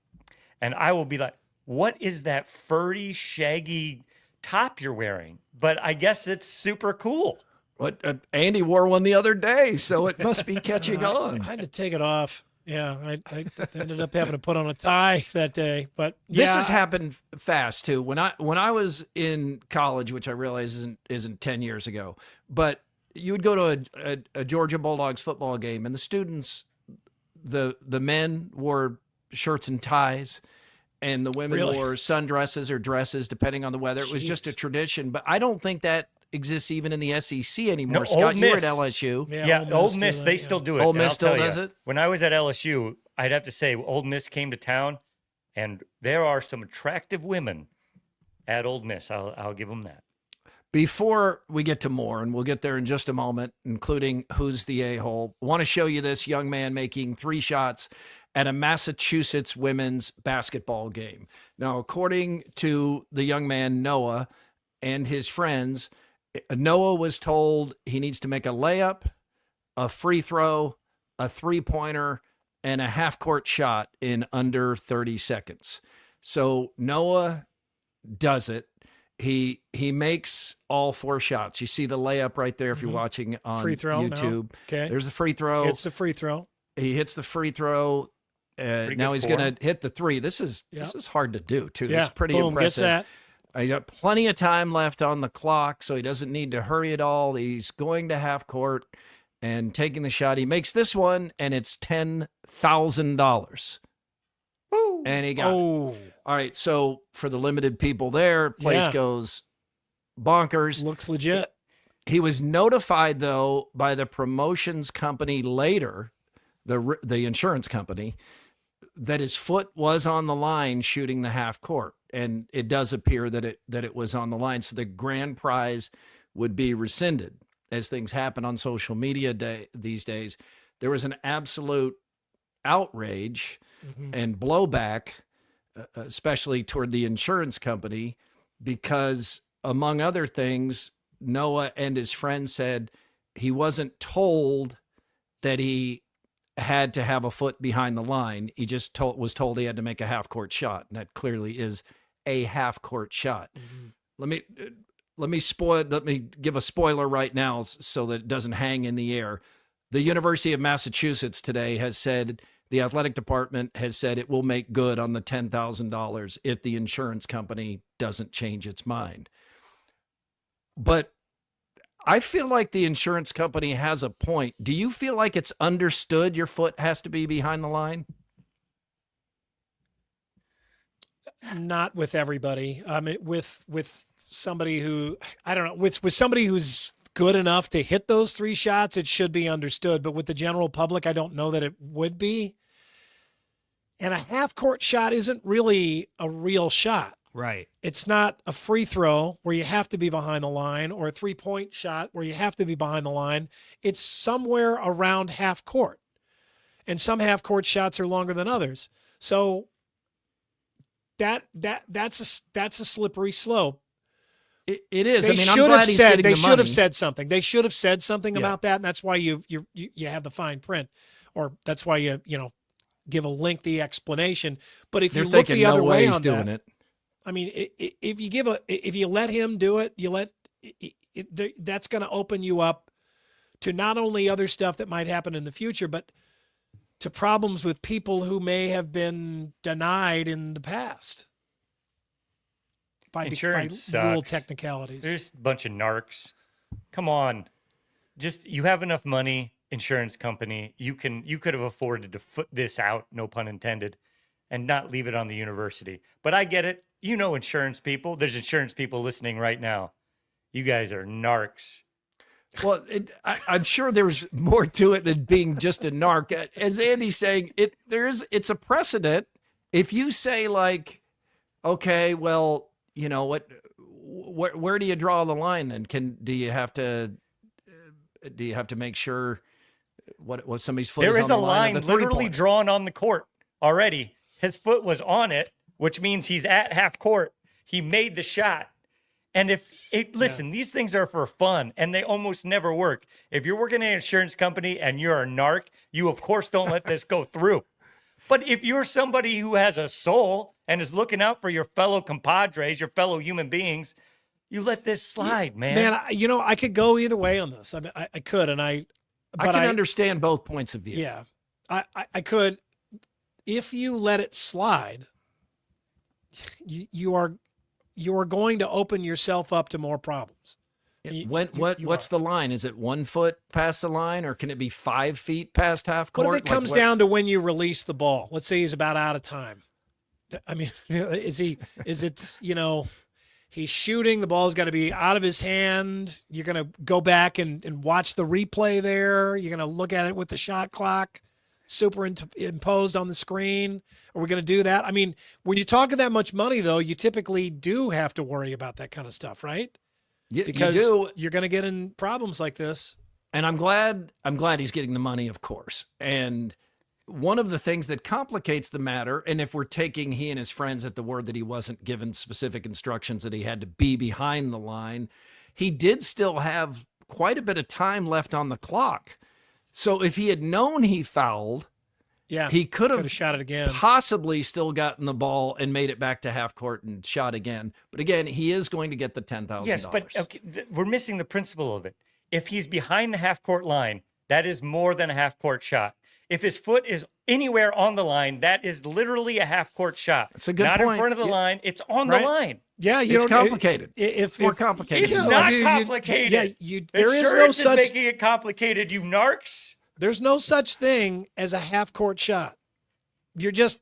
and I will be like, "What is that furry, shaggy top you're wearing?" But I guess it's super cool. What Andy wore one the other day, so it must be catching on. I had to take it off. Yeah, I ended up having to put on a tie that day. But this has happened fast too. When I was in college, which I realize isn't 10 years ago, but you would go to a Georgia Bulldogs football game, and the students, the men wore shirts and ties, and the women wore sundresses or dresses, depending on the weather. It was just a tradition. But I don't think that exists even in the SEC anymore. No, Scott, you were at LSU. Yeah, Ole Miss, they still do it. Ole Miss still does it? When I was at LSU, I'd have to say Ole Miss came to town, and there are some attractive women at Ole Miss. I'll give them that. Before we get to more, and we'll get there in just a moment, including who's the a-hole, I want to show you this young man making 3 shots at a Massachusetts women's basketball game. Now, according to the young man, Noah, and his friends, Noah was told he needs to make a layup, a free throw, a three-pointer, and a half-court shot in under 30 seconds. So Noah does it. He makes all 4 shots. You see the layup right there if you're watching on free throw, YouTube. No. Okay. There's the free throw. It's the free throw. He hits the free throw. Now he's going to hit the 3. This is hard to do, too. Yeah. This is pretty Boom, impressive. gets that. He got plenty of time left on the clock, so he doesn't need to hurry at all. He's going to half court and taking the shot. He makes this one, and it's $10,000. And he got it. All right, so for the limited people there, place goes bonkers. Looks legit. He was notified, though, by the promotions company later, the insurance company, that his foot was on the line shooting the half court. And it does appear that it was on the line. So the grand prize would be rescinded. As things happen on social media these days, there was an absolute outrage and blowback, especially toward the insurance company, because, among other things, Noah and his friend said he wasn't told that he had to have a foot behind the line. He just was told he had to make a half-court shot, and that clearly is a half-court shot. Let me give a spoiler right now so that it doesn't hang in the air. The University of Massachusetts today has said, the athletic department has said it will make good on the $10,000 if the insurance company doesn't change its mind. But I feel like the insurance company has a point. Do you feel like it's understood your foot has to be behind the line? Not with everybody. With somebody who, I don't know, with somebody who's good enough to hit those 3 shots, it should be understood. But with the general public, I don't know that it would be. And a half-court shot isn't really a real shot. Right. It's not a free throw where you have to be behind the line, or a 3-point shot where you have to be behind the line. It's somewhere around half court. And some half court shots are longer than others. So that's a slippery slope. It is. They should have said something. They should have said something about that, and that's why you have the fine print, or that's why you give a lengthy explanation. But if you look the other way on that, I mean, if you let him do it, that's going to open you up to not only other stuff that might happen in the future, but to problems with people who may have been denied in the past by rule technicalities. There's a bunch of narcs. Come on, you have enough money, insurance company. You could have afforded to foot this out, no pun intended, and not leave it on the university. But I get it. You know, insurance people. There's insurance people listening right now. You guys are narcs. Well, I'm sure there's more to it than being just a narc. As Andy's saying, it's a precedent. If you say like, okay, well, you know what, where do you draw the line then? Do you have to make sure what somebody's foot there is is on a the line line of the literally three-pointer? drawn on the court already. His foot was on it, which means he's at half court. He made the shot. And listen, these things are for fun and they almost never work. If you're working in an insurance company and you're a narc, you of course don't let this go through. But if you're somebody who has a soul and is looking out for your fellow compadres, your fellow human beings, you let this slide, man. Man, I could go either way on this. I mean, I could, and I can understand both points of view. Yeah, I could. If you let it slide, you are going to open yourself up to more problems. What's the line? Is it 1 foot past the line, or can it be 5 feet past half court? What if it comes down to when you release the ball? Let's say he's about out of time. I mean, he's shooting, the ball's got to be out of his hand. You're going to go back and watch the replay there. You're going to look at it with the shot clock superimposed on the screen. Are we going to do that? I mean, when you're talking that much money, though, you typically do have to worry about that kind of stuff, right? Because you're going to get in problems like this. And I'm glad he's getting the money, of course. And one of the things that complicates the matter, and if we're taking he and his friends at the word that he wasn't given specific instructions that he had to be behind the line, he did still have quite a bit of time left on the clock. So if he had known he fouled, he could have shot it again. Possibly still gotten the ball and made it back to half court and shot again. But again, he is going to get the $10,000. Yes, but okay, we're missing the principle of it. If he's behind the half court line, that is more than a half court shot. If his foot is anywhere on the line, that is literally a half court shot. That's a good point. Not in front of the line, it's on the line. Yeah, it's complicated. It's more complicated. It's not complicated. There is no such making it complicated, you narcs. There's no such thing as a half-court shot. You're just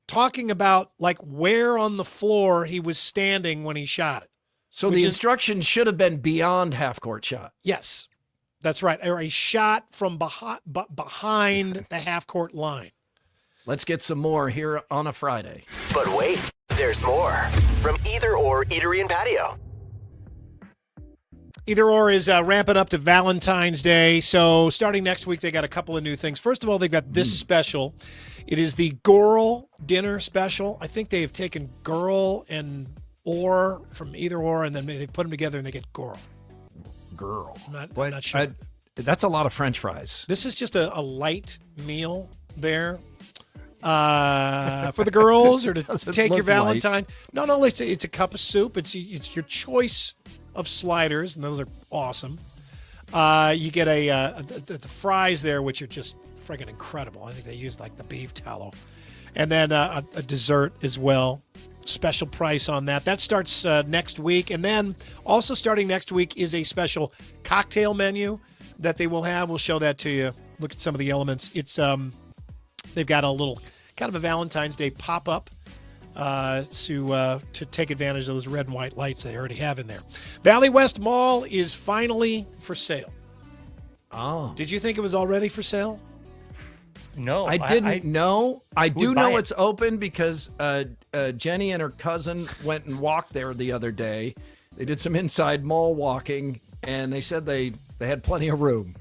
talking about like where on the floor he was standing when he shot it. So the instruction should have been beyond half-court shot. Yes, that's right. Or a shot from behind the half-court line. Let's get some more here on a Friday. But wait, there's more from Either Or Eatery and Patio. Either Or is ramping up to Valentine's Day. So starting next week, they got a couple of new things. First of all, they've got this special. It is the girl dinner special. I think they have taken girl and or from Either Or, and then they put them together and they get girl. Girl. I'm not sure. That's a lot of French fries. This is just a light meal there for the girls or to take your Valentine. Light. No, it's a cup of soup. It's your choice of sliders, and those are awesome. You get the fries there, which are just friggin' incredible. I think they used like the beef tallow, and then a dessert as well. Special price on that. That starts next week, and then also starting next week is a special cocktail menu that they will have. We'll show that to you. Look at some of the elements. It's they've got a little kind of a Valentine's Day pop-up to take advantage of those red and white lights they already have in there. Valley West Mall is finally for sale. Oh. Did you think it was already for sale? No. I didn't know. I do know it's open because Jenny and her cousin went and walked there the other day. They did some inside mall walking, and they said they had plenty of room.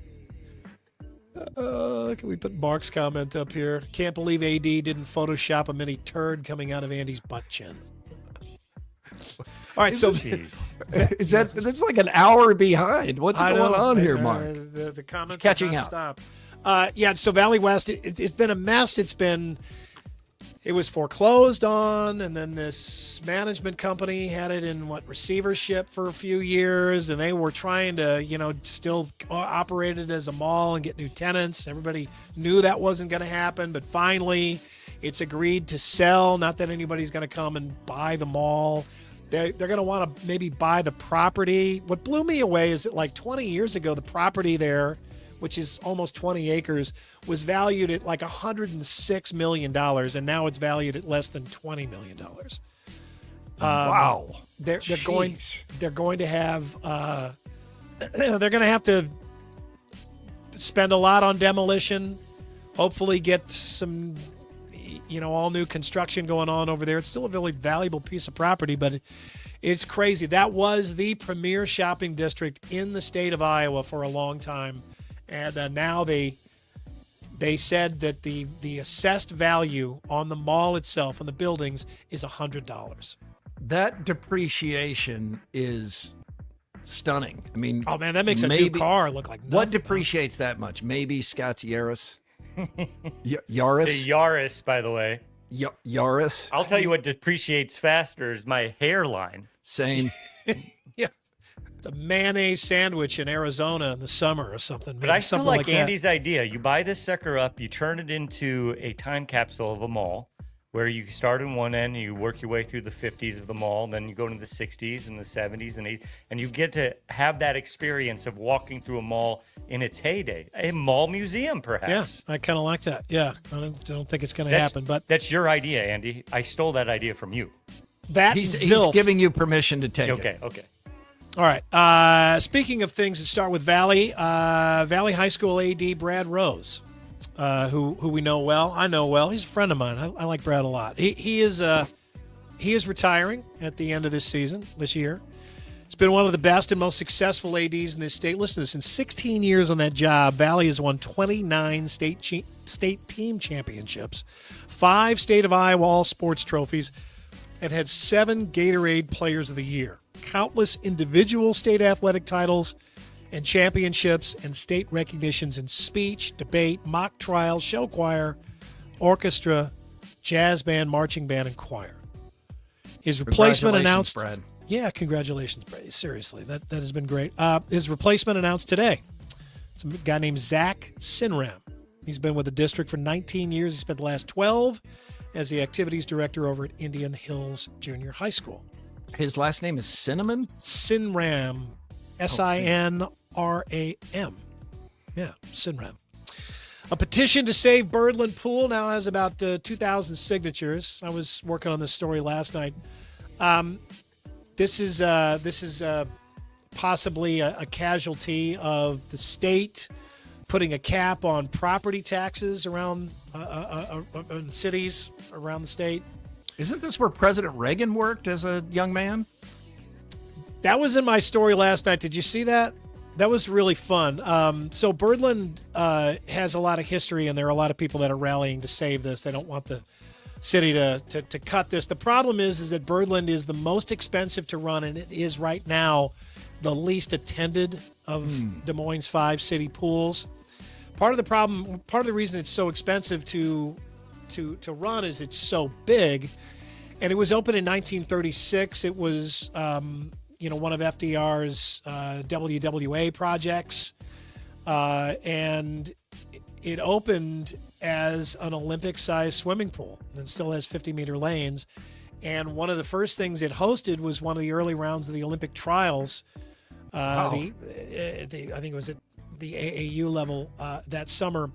Can we put Mark's comment up here? Can't believe AD didn't Photoshop a mini turd coming out of Andy's butt chin. All right, so that's like an hour behind. What's going on here, Mark? The comments catching up. Stop. So Valley West, it's been a mess. It was foreclosed on, and then this management company had it in receivership for a few years, and they were trying to, still operate it as a mall and get new tenants. Everybody knew that wasn't going to happen, but finally it's agreed to sell. Not that anybody's going to come and buy the mall. They're going to want to maybe buy the property. What blew me away is that like 20 years ago, the property there, which is almost 20 acres, was valued at like $106 million, and now it's valued at less than $20 million. Wow. They're going to have they're going to have to spend a lot on demolition, hopefully get some, all new construction going on over there. It's still a really valuable piece of property, but it's crazy. That was the premier shopping district in the state of Iowa for a long time. And now they said that the assessed value on the mall itself and the buildings is $100. That depreciation is stunning. I mean, oh man, that makes a new car look like nothing. What depreciates that much? Maybe Scott's Yaris. Yaris. It's a Yaris, by the way. Yaris. I'll tell you what depreciates faster is my hairline. Same. Yeah, it's a mayonnaise sandwich in Arizona in the summer or something. But I still like that. Andy's idea. You buy this sucker up, you turn it into a time capsule of a mall, where you start in one end and you work your way through the 50s of the mall, and then you go into the 60s and the 70s and 80s, and you get to have that experience of walking through a mall in its heyday. A mall museum, perhaps. Yes, I kind of like that. Yeah, I don't think it's going to happen, but that's your idea, Andy. I stole that idea from you. He's giving you permission to take it. Okay. All right. Speaking of things that start with Valley, Valley High School AD Brad Rose, who we know well. I know well. He's a friend of mine. I like Brad a lot. He is retiring at the end of this year. He's been one of the best and most successful ADs in this state. Listen to this. In 16 years on that job, Valley has won 29 state team championships, 5 State of Iowa all-sports trophies, and had 7 Gatorade Players of the Year, countless individual state athletic titles and championships, and state recognitions in speech, debate, mock trial, show choir, orchestra, jazz band, marching band, and choir. His replacement announced... Brad. Yeah, congratulations, Brady. Seriously, that has been great. His replacement announced today. It's a guy named Zach Sinram. He's been with the district for 19 years. He spent the last 12 as the activities director over at Indian Hills Junior High School. His last name is Cinnamon? Sinram. Sinram. Yeah, Sinram. A petition to save Birdland Pool now has about 2,000 signatures. I was working on this story last night. This is possibly a casualty of the state putting a cap on property taxes around cities around the state. Isn't this where President Reagan worked as a young man? That was in my story last night. Did you see that? That was really fun. So Birdland has a lot of history, and there are a lot of people that are rallying to save this. They don't want the city to cut this. The problem is that Birdland is the most expensive to run, and it is right now the least attended of Des Moines' 5 city pools. Part of the reason it's so expensive to run is it's so big, and it was opened in 1936. It was one of FDR's WWA projects, and it opened as an Olympic-sized swimming pool and still has 50-meter lanes. And one of the first things it hosted was one of the early rounds of the Olympic trials. I think it was at the AAU level that summer.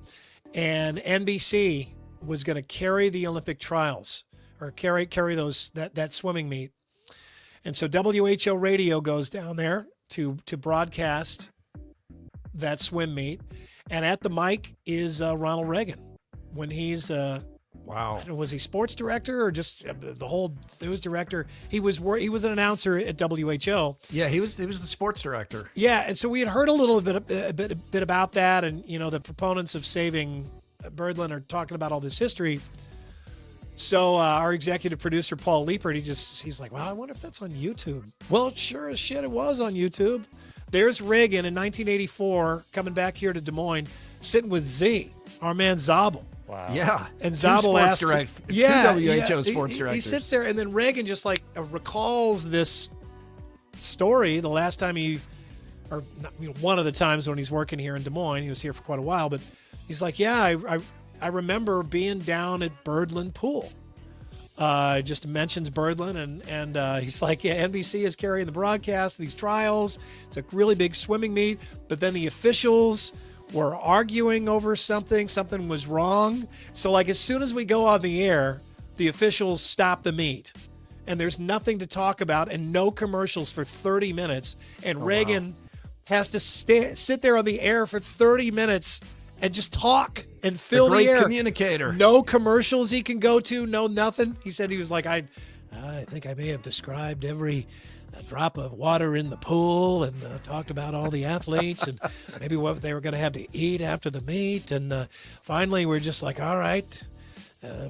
And NBC was going to carry the Olympic trials, or carry that swimming meet. And so WHO radio goes down there to broadcast that swim meet. And at the mic is Ronald Reagan. When he's was he sports director or just the whole news director? He was an announcer at WHO. Yeah, he was the sports director. Yeah, and so we had heard a little bit about that, and the proponents of saving Birdland are talking about all this history. So our executive producer Paul Liepert, he's like, well, I wonder if that's on YouTube. Well, sure as shit, it was on YouTube. There's Reagan in 1984 coming back here to Des Moines, sitting with Z, our man Zabel. Wow. Yeah. And Zabel asked, two WHO sports directors. He sits there, and then Reagan just recalls this story. The last time one of the times when he's working here in Des Moines, he was here for quite a while, but he's like, yeah, I remember being down at Birdland Pool. Just mentions Birdland, and he's like, yeah, NBC is carrying the broadcast of these trials. It's a really big swimming meet, but then the officials were arguing over something. Something was wrong. So as soon as we go on the air, the officials stop the meet, and there's nothing to talk about and no commercials for 30 minutes. And Reagan has to sit there on the air for 30 minutes and just talk and fill the air. Communicator. No commercials he can go to, no nothing. He said he was like, I think I may have described every drop of water in the pool and talked about all the athletes and maybe what they were going to have to eat after the meet. And finally, we're just like, all right.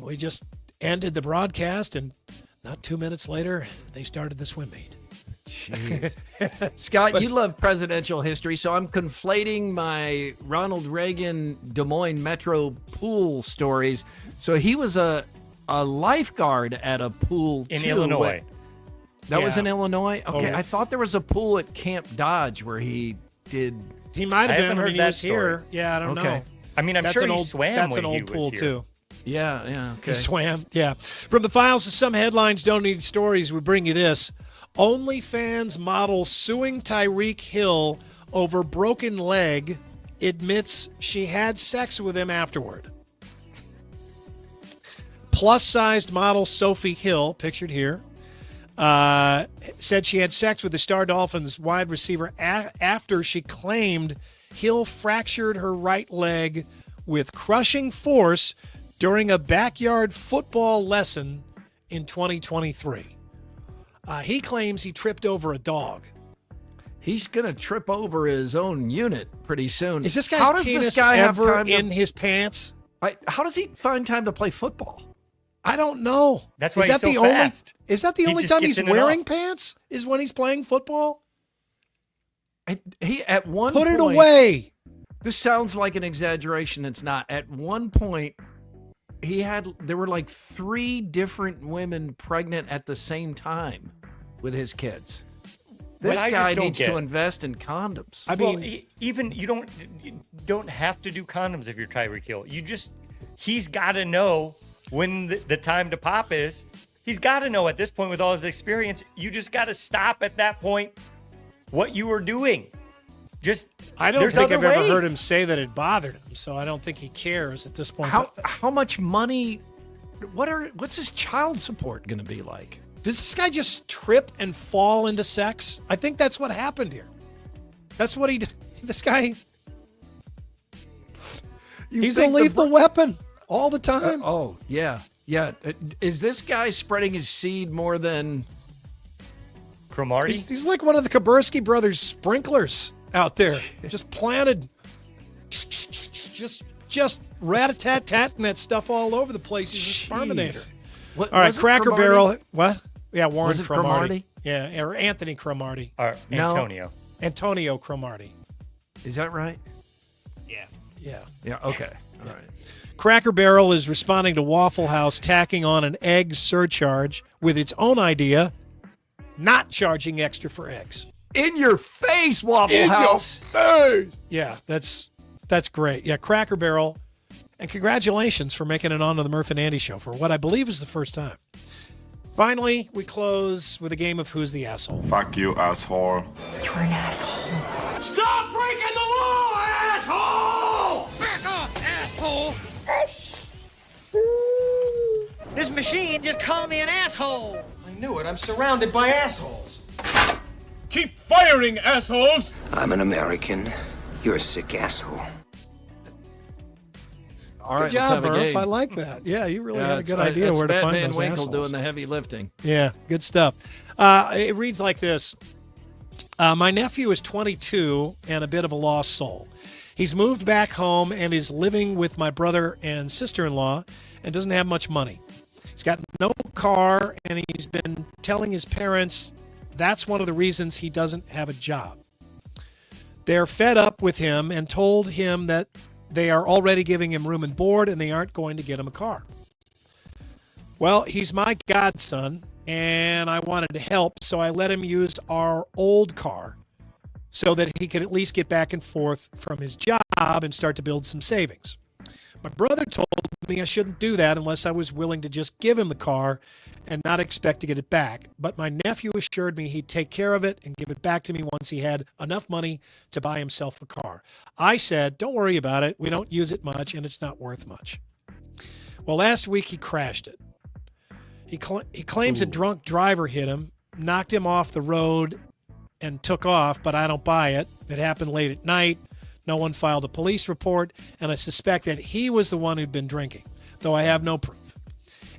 We just ended the broadcast, and not 2 minutes later, they started the swim meet. Jeez. Scott, you love presidential history, so I'm conflating my Ronald Reagan Des Moines Metro pool stories. So he was a lifeguard at a pool in too. Illinois. That was in Illinois? Okay, Oh, I thought there was a pool at Camp Dodge where he did. He might have been when he was story. here. Yeah, I don't know. I mean, I'm sure he swam That's when an he old was pool, here. too. Yeah, okay. He swam, yeah. From the files of some headlines don't need stories, we bring you this. OnlyFans model suing Tyreek Hill over broken leg admits she had sex with him afterward. Plus-sized model Sophie Hill, pictured here, said she had sex with the Star Dolphins wide receiver after she claimed Hill fractured her right leg with crushing force during a backyard football lesson in 2023. He claims he tripped over a dog. He's going to trip over his own unit pretty soon. Is this guy's penis ever in his pants? How does he find time to play football? I don't know. That's why he's so fast. Is that the He only just time gets he's in and wearing off. pants? Is when he's playing football? He at one Put point, it away. This sounds like an exaggeration. It's not. At one point, there were like 3 different women pregnant at the same time with his kids. This guy needs to invest in condoms. I mean, even you don't have to do condoms if you're Tyreek Hill. He's got to know when the time to pop is. He's got to know at this point with all his experience. You just got to stop at that point what you were doing. I don't think I've ever heard him say that it bothered him, so I don't think he cares at this point. How much money? What's his child support going to be like? Does this guy just trip and fall into sex? I think that's what happened here. That's what he did. This guy, he's a lethal weapon all the time. Oh, yeah. Yeah. Is this guy spreading his seed more than Cromartie? He's like one of the Kaburski brothers sprinklers out there. Just planted. Just rat-a-tat-tatting that stuff all over the place. He's a sperminator. All right, Cracker Barrel. What? Yeah, Warren Was it Cromartie. Yeah, or Anthony Cromartie. Or Antonio. Antonio Cromartie. Is that right? Yeah. Yeah, okay. All right. Cracker Barrel is responding to Waffle House tacking on an egg surcharge with its own idea, not charging extra for eggs. In your face, Waffle House. Yeah, that's great. Yeah, Cracker Barrel. And congratulations for making it onto the Murph and Andy show for what I believe is the first time. Finally, we close with a game of Who's the Asshole. Fuck you, asshole. You're an asshole. Stop breaking the law, asshole! Back off, asshole! This machine just called me an asshole. I knew it. I'm surrounded by assholes. Keep firing, assholes! I'm an American. You're a sick asshole. All right, good job, Murph. I like that. Yeah, you really had a good idea where to find those Winkle assholes. doing the heavy lifting. Yeah, good stuff. It reads like this. My nephew is 22 and a bit of a lost soul. He's moved back home and is living with my brother and sister-in-law and doesn't have much money. He's got no car, and he's been telling his parents that's one of the reasons he doesn't have a job. They're fed up with him and told him that they are already giving him room and board, and they aren't going to get him a car. Well, he's my godson, and I wanted to help, so I let him use our old car so that he could at least get back and forth from his job and start to build some savings. My brother told me I shouldn't do that unless I was willing to just give him the car and not expect to get it back. But my nephew assured me he'd take care of it and give it back to me once he had enough money to buy himself a car. I said, don't worry about it. We don't use it much, and it's not worth much. Well, last week he crashed it. He claims a drunk driver hit him, knocked him off the road, and took off, but I don't buy it. It happened late at night. No one filed a police report, and I suspect that he was the one who'd been drinking, though I have no proof.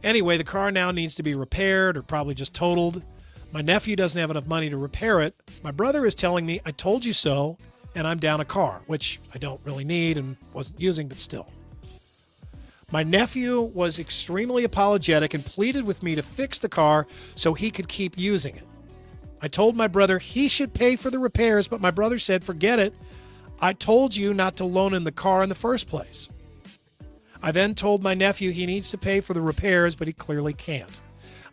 Anyway, the car now needs to be repaired or probably just totaled. My nephew doesn't have enough money to repair it. My brother is telling me, I told you so, and I'm down a car, which I don't really need and wasn't using, but still. My nephew was extremely apologetic and pleaded with me to fix the car so he could keep using it. I told my brother he should pay for the repairs, but my brother said, forget it. I told you not to loan him the car in the first place. I then told my nephew he needs to pay for the repairs, but he clearly can't.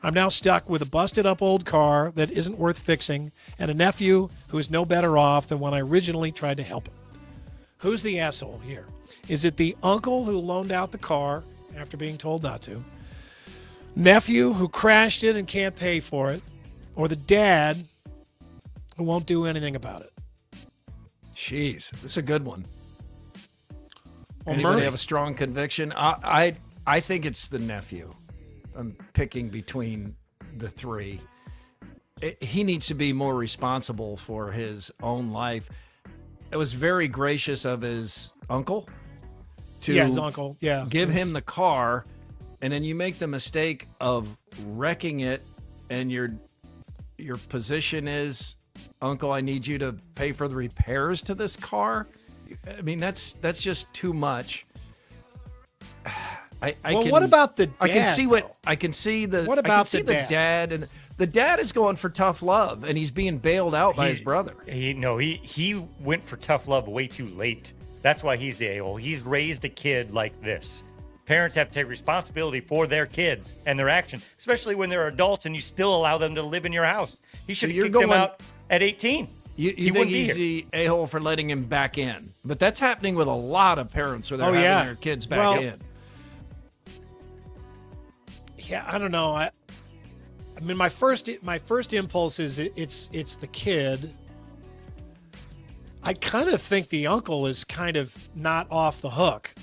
I'm now stuck with a busted up old car that isn't worth fixing and a nephew who is no better off than when I originally tried to help him. Who's the asshole here? Is it the uncle who loaned out the car after being told not to? Nephew who crashed it and can't pay for it? Or the dad who won't do anything about it? Jeez, this is a good one. Well, Anybody Murph? have a strong conviction? I think it's the nephew. I'm picking between the three. He needs to be more responsible for his own life. It was very gracious of his uncle to his uncle. Yeah. give him the car, and then you make the mistake of wrecking it, and your position is, Uncle, I need you to pay for the repairs to this car. I mean, that's just too much. What about the dad? I can see what I can see the. What I can about see the the dad? And the dad is going for tough love, and he's being bailed out by his brother. He went for tough love way too late. That's why he's the a-hole. He's raised a kid like this. Parents have to take responsibility for their kids and their action, especially when they're adults and you still allow them to live in your house. He should have kicked them out at 18. You think he's the a-hole for letting him back in. But that's happening with a lot of parents where they're having their kids back in. Yeah, I don't know. I mean, my first impulse is it's the kid. I kind of think the uncle is kind of not off the hook.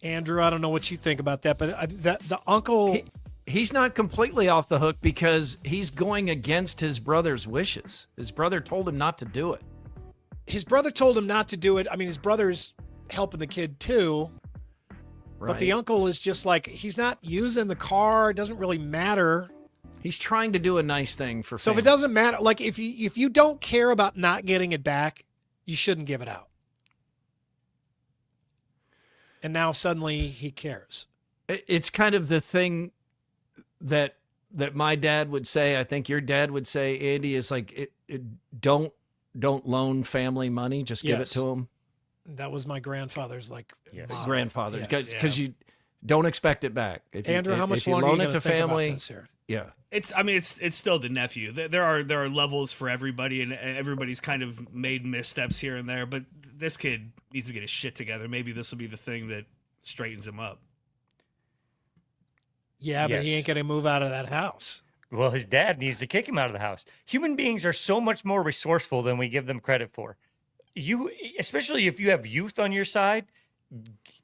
Andrew, I don't know what you think about that, but the uncle... He's not completely off the hook because he's going against his brother's wishes. His brother told him not to do it. His brother told him not to do it. I mean, his brother's helping the kid too. Right. But the uncle is just like, he's not using the car. It doesn't really matter. He's trying to do a nice thing for family. So if it doesn't matter, like if you don't care about not getting it back, you shouldn't give it out. And now suddenly he cares. It's kind of the thing that my dad would say, I think your dad would say, Andy, is like, don't loan family money, just give it to them. That was my grandfather's grandfather, because you don't expect it back. Andrew, how much longer are you going to think about this here? Yeah, it's still the nephew. There are levels for everybody, and everybody's kind of made missteps here and there. But this kid needs to get his shit together. Maybe this will be the thing that straightens him up. Yeah, but he ain't going to move out of that house. Well, his dad needs to kick him out of the house. Human beings are so much more resourceful than we give them credit for. Especially if you have youth on your side,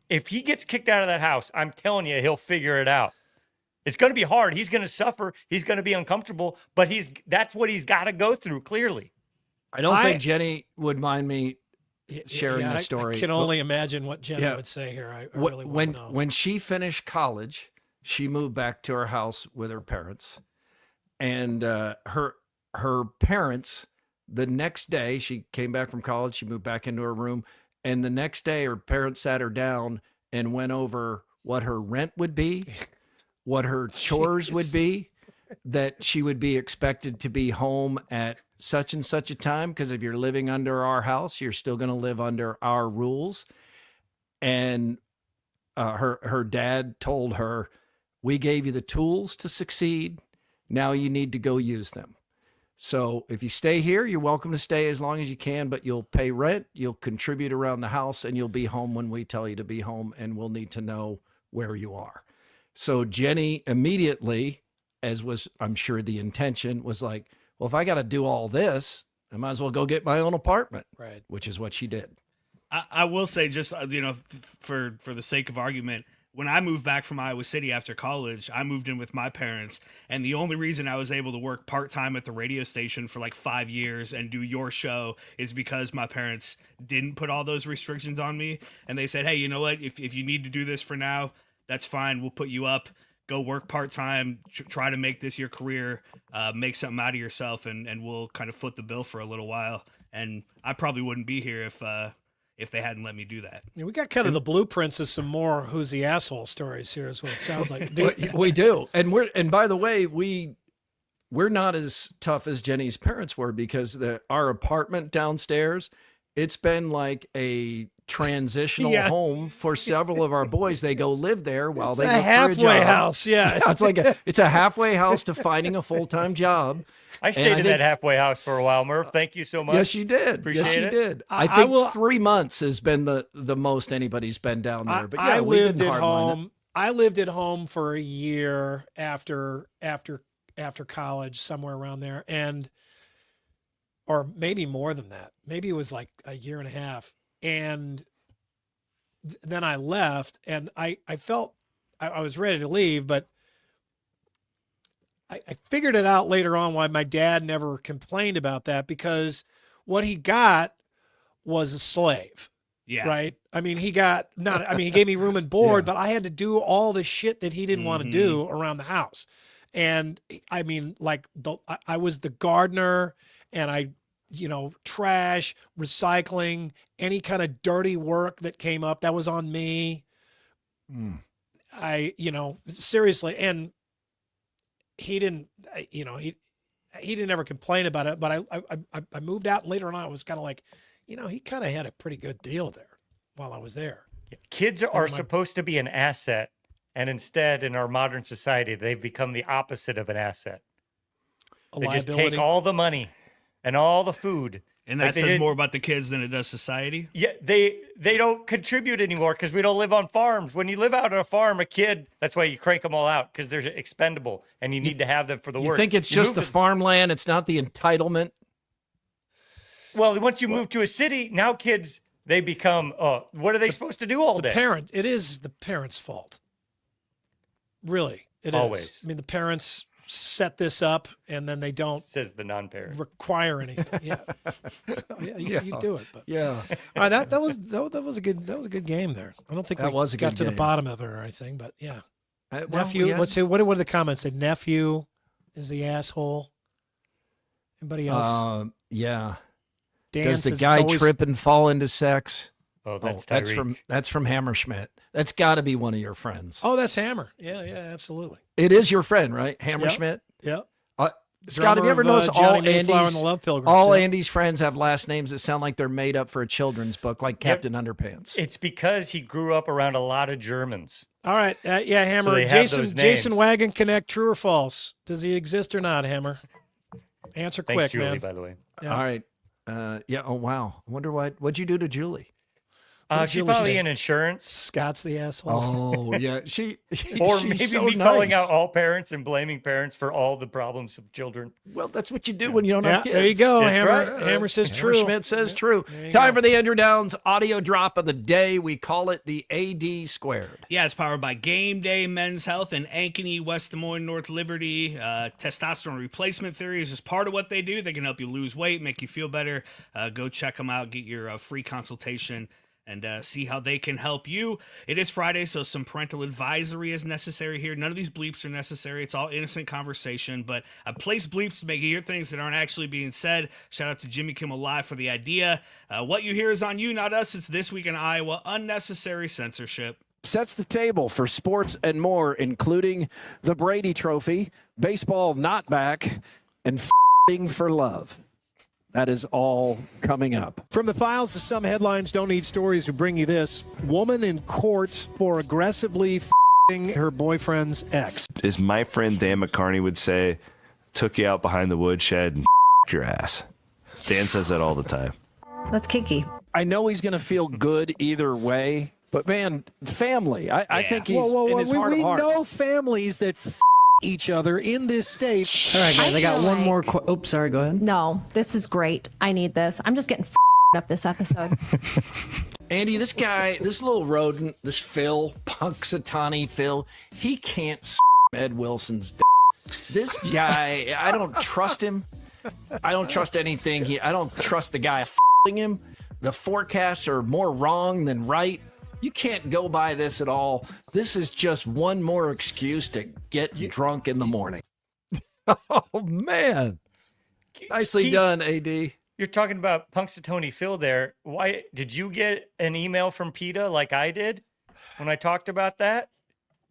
if he gets kicked out of that house, I'm telling you, he'll figure it out. It's going to be hard. He's going to suffer. He's going to be uncomfortable, but that's what he's got to go through, clearly. I don't think Jenny would mind me sharing the story. I can only imagine what Jenny would say here. I really want to know. When she finished college, she moved back to her house with her parents, and her parents, the next day, she came back from college, she moved back into her room, and the next day her parents sat her down and went over what her rent would be, what her chores would be, that she would be expected to be home at such and such a time, because if you're living under our house, you're still going to live under our rules. And her dad told her, we gave you the tools to succeed. Now you need to go use them. So if you stay here, you're welcome to stay as long as you can, but you'll pay rent, you'll contribute around the house, and you'll be home when we tell you to be home, and we'll need to know where you are. So Jenny immediately, as was, I'm sure, the intention, was like, well, if I got to do all this, I might as well go get my own apartment, right? Which is what she did. I will say, just for the sake of argument, when I moved back from Iowa City after college, I moved in with my parents. And the only reason I was able to work part-time at the radio station for like 5 years and do your show is because my parents didn't put all those restrictions on me. And they said, hey, you know what? If you need to do this for now, that's fine. We'll put you up. Go work part-time, try to make this your career, make something out of yourself, and we'll kind of foot the bill for a little while. And I probably wouldn't be here if they hadn't let me do that. Yeah, we got kind of the blueprints of some more who's the asshole stories here is what it sounds like. We do. And by the way, we're not as tough as Jenny's parents were because our apartment downstairs, it's been like a transitional home for several of our boys. They go live there while they look for a job. It's a halfway house, yeah. It's a halfway house to finding a full-time job. I stayed in that halfway house for a while, Murph. Thank you so much. Yes, you did. Appreciate it. Did. I think 3 months has been the most anybody's been down there. But yeah, I lived at home. I lived at home for a year after college, somewhere around there, or maybe more than that. Maybe it was like a year and a half. And then I left, and I felt I was ready to leave, but I figured it out later on why my dad never complained about that, because what he got was a slave. Yeah. Right. I mean, he gave me room and board, but I had to do all the shit that he didn't want to do around the house. And I mean, like I was the gardener, and trash, recycling, any kind of dirty work that came up, that was on me. Seriously. And he didn't ever complain about it, but I moved out, and later on I was kind of like, he kind of had a pretty good deal there while I was there. Kids are supposed to be an asset, and instead in our modern society, they've become the opposite of an asset. They just take all the money and all the food. And that says more about the kids than it does society? Yeah, they don't contribute anymore because we don't live on farms. When you live out on a farm, a kid, that's why you crank them all out, because they're expendable and you need to have them for the work. You think it's just the farmland, it's not the entitlement? Well, once you move to a city, now kids, they become, what are they supposed to do all day? It is the parents' fault. Really, it Always. is. I mean, the parents set this up, and then they don't, says the non-parent, require anything. Yeah, you do it. But. Yeah, all right, that was a good game there. I don't think we got to the bottom of it or anything, but yeah. Nephew, let's see. What do the comments say? Nephew is the asshole. Anybody else? Yeah. Dan Does the says guy trip and fall into sex? Oh, that's from Hammerschmidt. That's got to be one of your friends. Oh, that's Hammer. Yeah, absolutely. It is your friend, right? Hammerschmidt? Yep. Scott, have you ever noticed all Andy's friends have last names that sound like they're made up for a children's book, like Captain Underpants? It's because he grew up around a lot of Germans. All right. Hammer. So Jason Wagon Connect, true or false? Does he exist or not, Hammer? Answer quick, Thanks, Julie, man. by the way. Yeah. All right. Oh, wow. I wonder what'd you do to Julie? She's probably in insurance. Scott's the asshole. Oh, yeah. Or maybe so me calling out all parents and blaming parents for all the problems of children. Well, that's what you do when you don't have kids. There you go. That's Hammer. right. Hammer says true. Schmidt says true. Time for the Andrew Downs audio drop of the day. We call it the AD squared. Yeah, it's powered by Game Day Men's Health in Ankeny, West Des Moines, North Liberty. Testosterone replacement theory is just part of what they do. They can help you lose weight, make you feel better. Go check them out. Get your free consultation and see how they can help you. It is Friday, so some parental advisory is necessary here. None of these bleeps are necessary. It's all innocent conversation, but I place bleeps to make you hear things that aren't actually being said. Shout out to Jimmy Kimmel Live for the idea. What you hear is on you, not us. It's This Week in Iowa. Unnecessary censorship. Sets the table for sports and more, including the Brady Trophy, baseball not back, and f***ing for love. That is all coming up. From the files to some headlines don't need stories to bring you this. Woman in court for aggressively f***ing her boyfriend's ex. As my friend Dan McCarney would say, took you out behind the woodshed and f***ed your ass. Dan says that all the time. That's kinky. I know he's going to feel good either way, but man, family. I think he's in his heart of hearts. We know families that each other in this state. All right, guys, I got one more. Oops, sorry. Go ahead. No, this is great. I need this. I'm just getting up this episode. Andy, this guy, this little rodent, this Phil, Punxsutawney Phil, he can't Ed Wilson's This guy, I don't trust him. I don't trust anything. I don't trust the guy him. The forecasts are more wrong than right. You can't go by this at all. This is just one more excuse to get drunk in the morning. Oh, man. Nicely done, AD. You're talking about Punxsutawney Phil there. Why did you get an email from PETA like I did when I talked about that?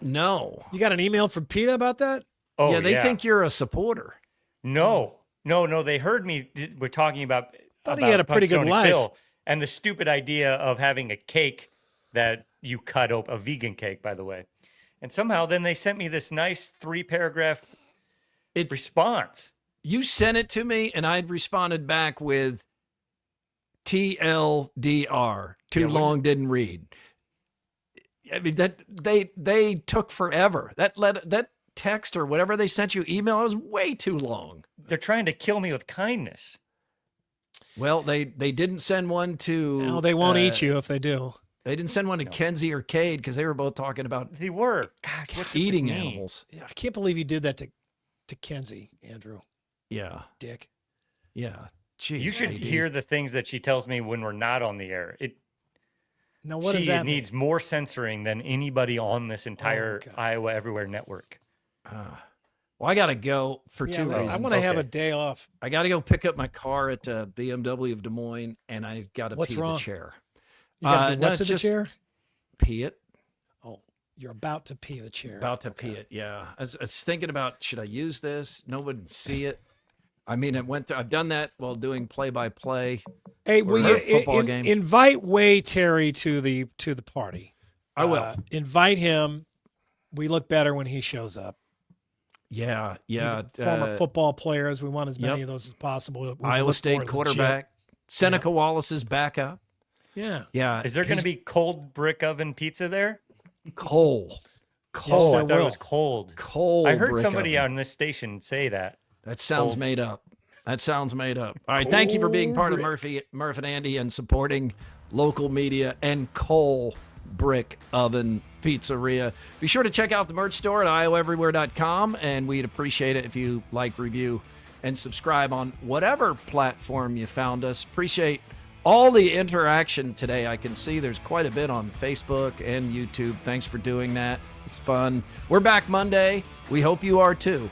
No. You got an email from PETA about that? Oh, yeah, they think you're a supporter. No. They heard me. We're talking about. Thought he had a pretty good Punxsutawney life. Phil and the stupid idea of having a cake that you cut open, a vegan cake, by the way. And somehow then they sent me this nice 3-paragraph response. You sent it to me, and I'd responded back with TLDR. Too long, didn't read. I mean, that they took forever. That text or whatever they sent you, email, was way too long. They're trying to kill me with kindness. Well, they didn't send one to. No, they won't eat you if they do. They didn't send one to Kenzie or Cade because they were both talking about. They were. God, what's eating animals. Yeah, I can't believe you did that to Kenzie, Andrew. Yeah. Dick. Yeah. Jeez, you should AD. hear the things that she tells me when we're not on the air. Now, what does that mean? needs more censoring than anybody on this entire Iowa Everywhere network. Well, I got to go for 2 reasons. I want to have a day off. I got to go pick up my car at BMW of Des Moines, and I got to pee the chair. You got to do what to the chair? Pee it. Oh, you're about to pee the chair. About to pee it, yeah. I was thinking about, should I use this? No one would see it. I mean, I've done that while doing play-by-play. Hey, will you invite Way Terry to the party? I will. Invite him. We look better when he shows up. Yeah. He's a former football players. We want as many of those as possible. Iowa State quarterback. Seneca Wallace's backup. Yeah. Yeah. Is there going to be cold brick oven pizza there? Coal. Yes, I thought it was cold. Cold. I heard brick somebody oven. on this station say that. That sounds made up. That sounds made up. All right. Thank you for being part of Murph and Andy and supporting local media and Coal Brick Oven Pizzeria. Be sure to check out the merch store at iowaeverywhere.com, and we'd appreciate it if you like, review, and subscribe on whatever platform you found us. Appreciate all the interaction today. I can see there's quite a bit on Facebook and YouTube. Thanks for doing that. It's fun. We're back Monday. We hope you are too.